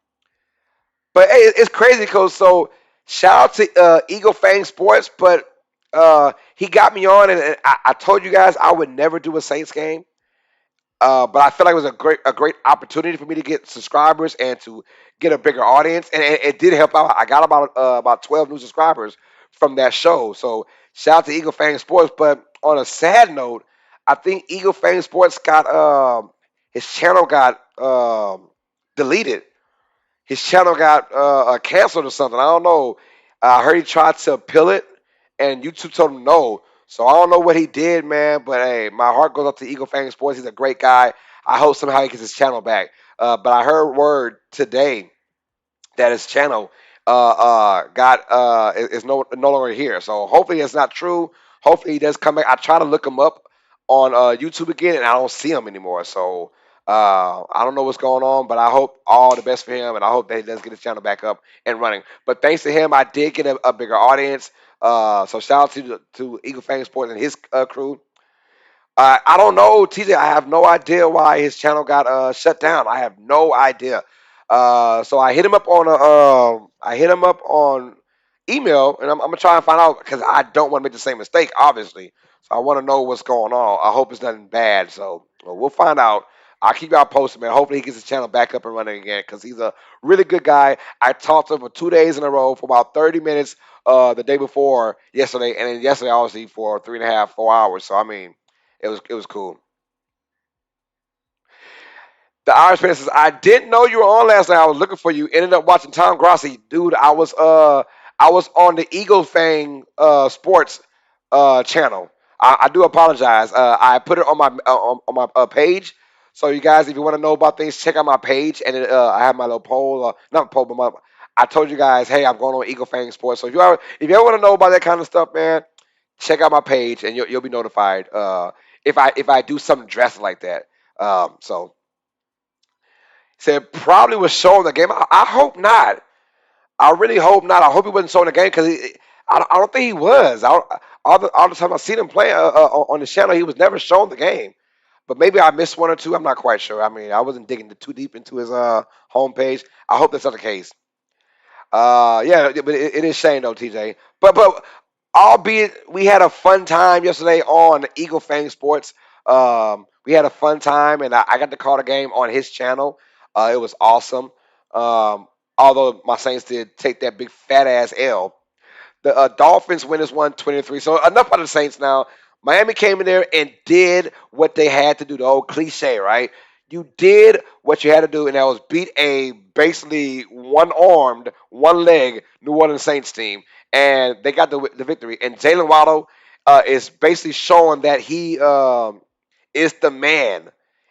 but hey, it's crazy because so shout out to Eagle Fang Sports, but he got me on, and I told you guys I would never do a Saints game. But I feel like it was a great opportunity for me to get subscribers and to get a bigger audience, and it did help out. I got about 12 new subscribers from that show. So shout out to Eagle Fang Sports. But on a sad note, I think Eagle Fang Sports got his channel got deleted. His channel got canceled or something. I don't know. I heard he tried to appeal it, and YouTube told him no. So I don't know what he did, man. But hey, my heart goes up to Eagle Fang Sports. He's a great guy. I hope somehow he gets his channel back. But I heard word today that his channel got is no longer here. So hopefully it's not true. Hopefully he does come back. I try to look him up on YouTube again, and I don't see him anymore. So I don't know what's going on, but I hope all the best for him, and I hope that he does get his channel back up and running. But thanks to him, I did get a bigger audience. So shout out to Eagle Fang Sports and his crew. I don't know, TJ. I have no idea why his channel got shut down. I have no idea. So I hit him up on I hit him up on email, and I'm gonna try and find out because I don't want to make the same mistake, obviously. So I want to know what's going on. I hope it's nothing bad. So we'll find out. I'll keep y'all posted, man. Hopefully he gets his channel back up and running again because he's a really good guy. I talked to him for 2 days in a row for about 30 minutes the day before yesterday, and then yesterday obviously for 3.5, 4 hours. So I mean. It was cool. The Irish man says, I didn't know you were on last night. I was looking for you. Ended up watching Tom Grossi. Dude, I was on the Eagle Fang sports channel. I do apologize. I put it on my page. So you guys, if you want to know about things, check out my page. And I have my little poll, not poll, but I told you guys, hey, I'm going on Eagle Fang Sports. So if you ever want to know about that kind of stuff, man, check out my page and you'll be notified if I do something drastic like that. So said probably was showing the game. I hope not. I really hope not. I hope he wasn't showing the game because I don't think he was. All the time I seen him play on the channel, he was never showing the game. But maybe I missed one or two. I'm not quite sure. I mean, I wasn't digging too deep into his homepage. I hope that's not the case. Yeah, but it is shame though, TJ. But albeit we had a fun time yesterday on Eagle Fang Sports. We had a fun time, and I got to call the game on his channel. It was awesome. Although my Saints did take that big fat ass L. The Dolphins win this one 23. So enough about the Saints now. Miami came in there and did what they had to do. The old cliche, right? You did what you had to do, and that was beat a basically one-armed, one-leg New Orleans Saints team, and they got the victory. And Jalen Waddle is basically showing that he is the man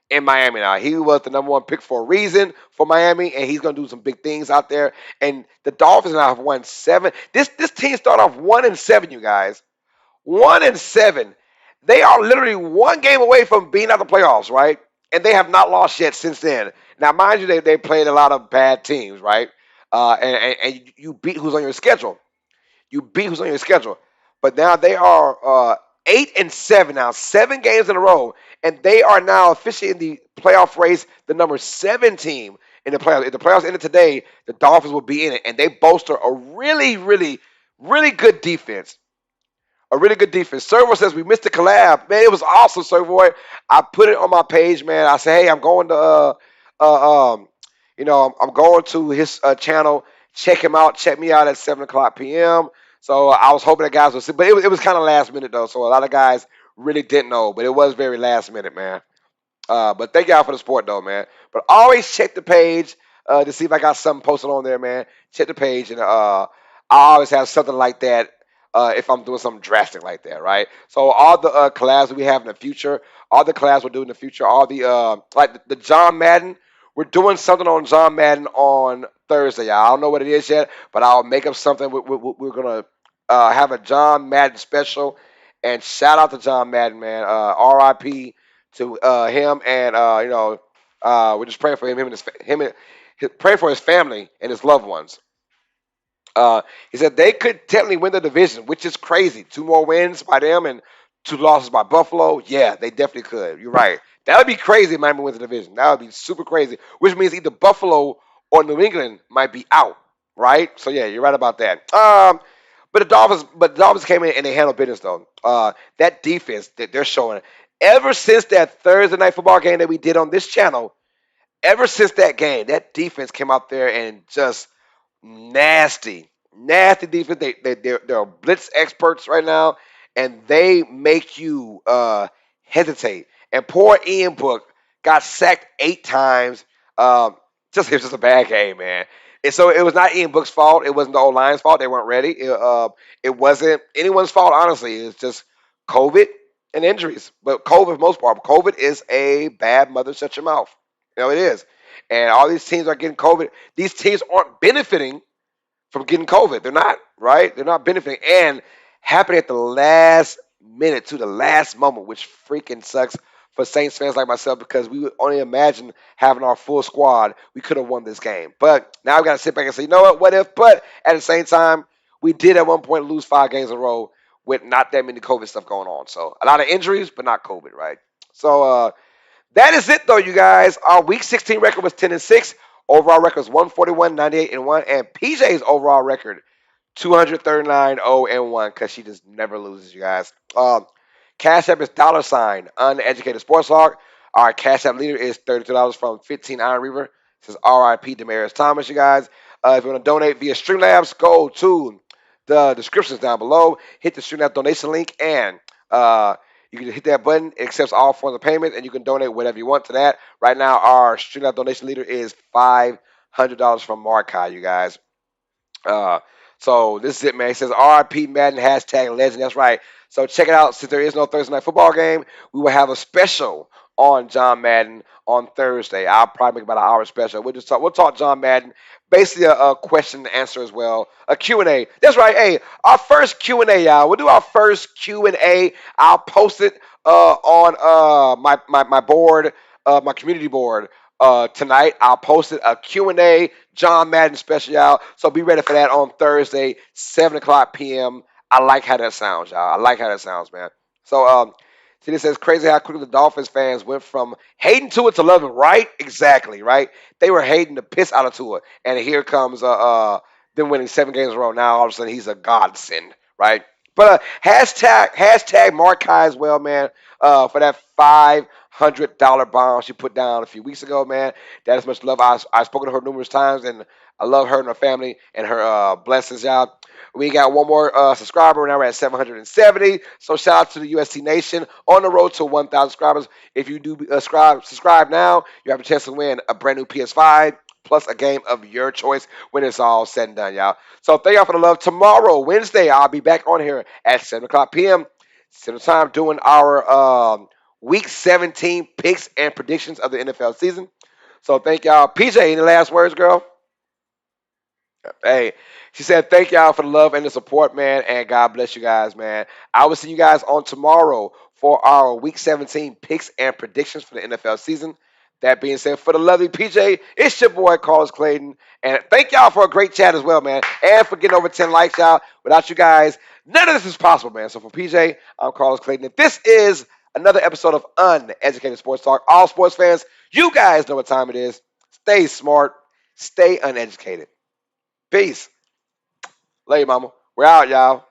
in Miami now. He was the number one pick for a reason for Miami, and he's going to do some big things out there. And the Dolphins now have won 7. This team started off 1-7, you guys. 1-7. They are literally one game away from being out of the playoffs, right? And they have not lost yet since then. Now, mind you, they played a lot of bad teams, right? And you beat who's on your schedule. You beat who's on your schedule. But now they are 8-7 now, 7 games in a row, and they are now officially in the playoff race, the number 7 team in the playoffs. If the playoffs ended today, the Dolphins will be in it, and they bolster a really, really, really good defense. A really good defense. Servo says we missed the collab. Man, it was awesome, Servo. I put it on my page, man. I say, hey, I'm going to I'm going to his channel. Check him out. Check me out at 7 o'clock p.m. So I was hoping that guys would see, but it was kind of last minute though. So a lot of guys really didn't know, but it was very last minute, man. But thank y'all for the support, though, man. But always check the page to see if I got something posted on there, man. Check the page, and I always have something like that if I'm doing something drastic like that, right? So all the collabs we have in the future, all the collabs we'll do in the future, all the like the John Madden, we're doing something on John Madden on Thursday, y'all. I don't know what it is yet, but I'll make up something. We're gonna have a John Madden special, and shout out to John Madden, man. R.I.P. to him, and we're just praying for him, praying for his family and his loved ones. He said they could technically win the division, which is crazy. Two more wins by them and two losses by Buffalo. Yeah, they definitely could. You're right. That would be crazy if Miami wins the division. That would be super crazy, which means either Buffalo or New England might be out, right? So yeah, you're right about that. But the Dolphins came in and they handled business though. That defense that they're showing, ever since that Thursday night football game that we did on this channel, ever since that game, that defense came out there and just nasty, nasty defense. They're blitz experts right now, and they make you hesitate. And poor Ian Book got sacked 8 times. Um, it was just a bad game, man. And so it was not Ian Book's fault. It wasn't the old Lions' fault. They weren't ready. It wasn't anyone's fault, honestly. It's just COVID and injuries. But COVID, for the most part, COVID is a bad mother. Shut your mouth. It is. And all these teams are getting COVID. These teams aren't benefiting from getting COVID. They're not, right? They're not benefiting. And happening at the last minute to the last moment, which freaking sucks for Saints fans like myself because we would only imagine having our full squad. We could have won this game. But now we got to sit back and say, you know what if? But at the same time, we did at one point lose 5 games in a row with not that many COVID stuff going on. So a lot of injuries, but not COVID, right? So that is it, though, you guys. Our Week 16 record was 10-6. Overall record was 141, 98, and 1. And PJ's overall record, 239, 0, and 1, because she just never loses, you guys. Cash App is $ Uneducated Sports Talk. Our Cash App leader is $32 from 15 Iron Reaver. It says RIP Damaris Thomas, you guys. If you want to donate via Streamlabs, go to the descriptions down below. Hit the Streamlabs donation link, and you can hit that button. It accepts all forms of payment, and you can donate whatever you want to that. Right now, our Streamlabs donation leader is $500 from Markai, you guys. Uh, so this is it, man. He says RIP Madden #legend. That's right. So check it out. Since there is no Thursday night football game, we will have a special on John Madden on Thursday. I'll probably make about an hour special. We'll talk John Madden. Basically a question and answer as well. A Q&A. That's right. Hey, our first Q&A, y'all. We'll do our first Q&A. I'll post it on my board, my community board tonight. I'll post it a Q&A John Madden special, y'all. So be ready for that on Thursday, 7 o'clock p.m. I like how that sounds, y'all. I like how that sounds, man. So, see, this says crazy how quickly the Dolphins fans went from hating Tua to loving, right? Exactly, right? They were hating the piss out of Tua. And here comes them winning 7 games in a row. Now, all of a sudden, he's a godsend, right? But hashtag Mark Kai as well, man, for that $500 bomb she put down a few weeks ago, man. That is much love. I've spoken to her numerous times, and I love her and her family and her blessings, y'all. We got one more subscriber. Now we're at 770. So shout out to the USC Nation on the road to 1,000 subscribers. If you do subscribe now, you have a chance to win a brand new PS5 plus a game of your choice when it's all said and done, y'all. So thank y'all for the love. Tomorrow, Wednesday, I'll be back on here at 7 o'clock p.m. Central Time doing our Week 17 picks and predictions of the NFL season. So thank y'all. PJ, any last words, girl? Hey, she said, thank y'all for the love and the support, man, and God bless you guys, man. I will see you guys on tomorrow for our Week 17 picks and predictions for the NFL season. That being said, for the lovely PJ, it's your boy, Carlos Clayton, and thank y'all for a great chat as well, man, and for getting over 10 likes, y'all. Without you guys, none of this is possible, man. So for PJ, I'm Carlos Clayton, and this is another episode of Uneducated Sports Talk. All sports fans, you guys know what time it is. Stay smart, stay uneducated. Peace. Love you, mama. We're out, y'all.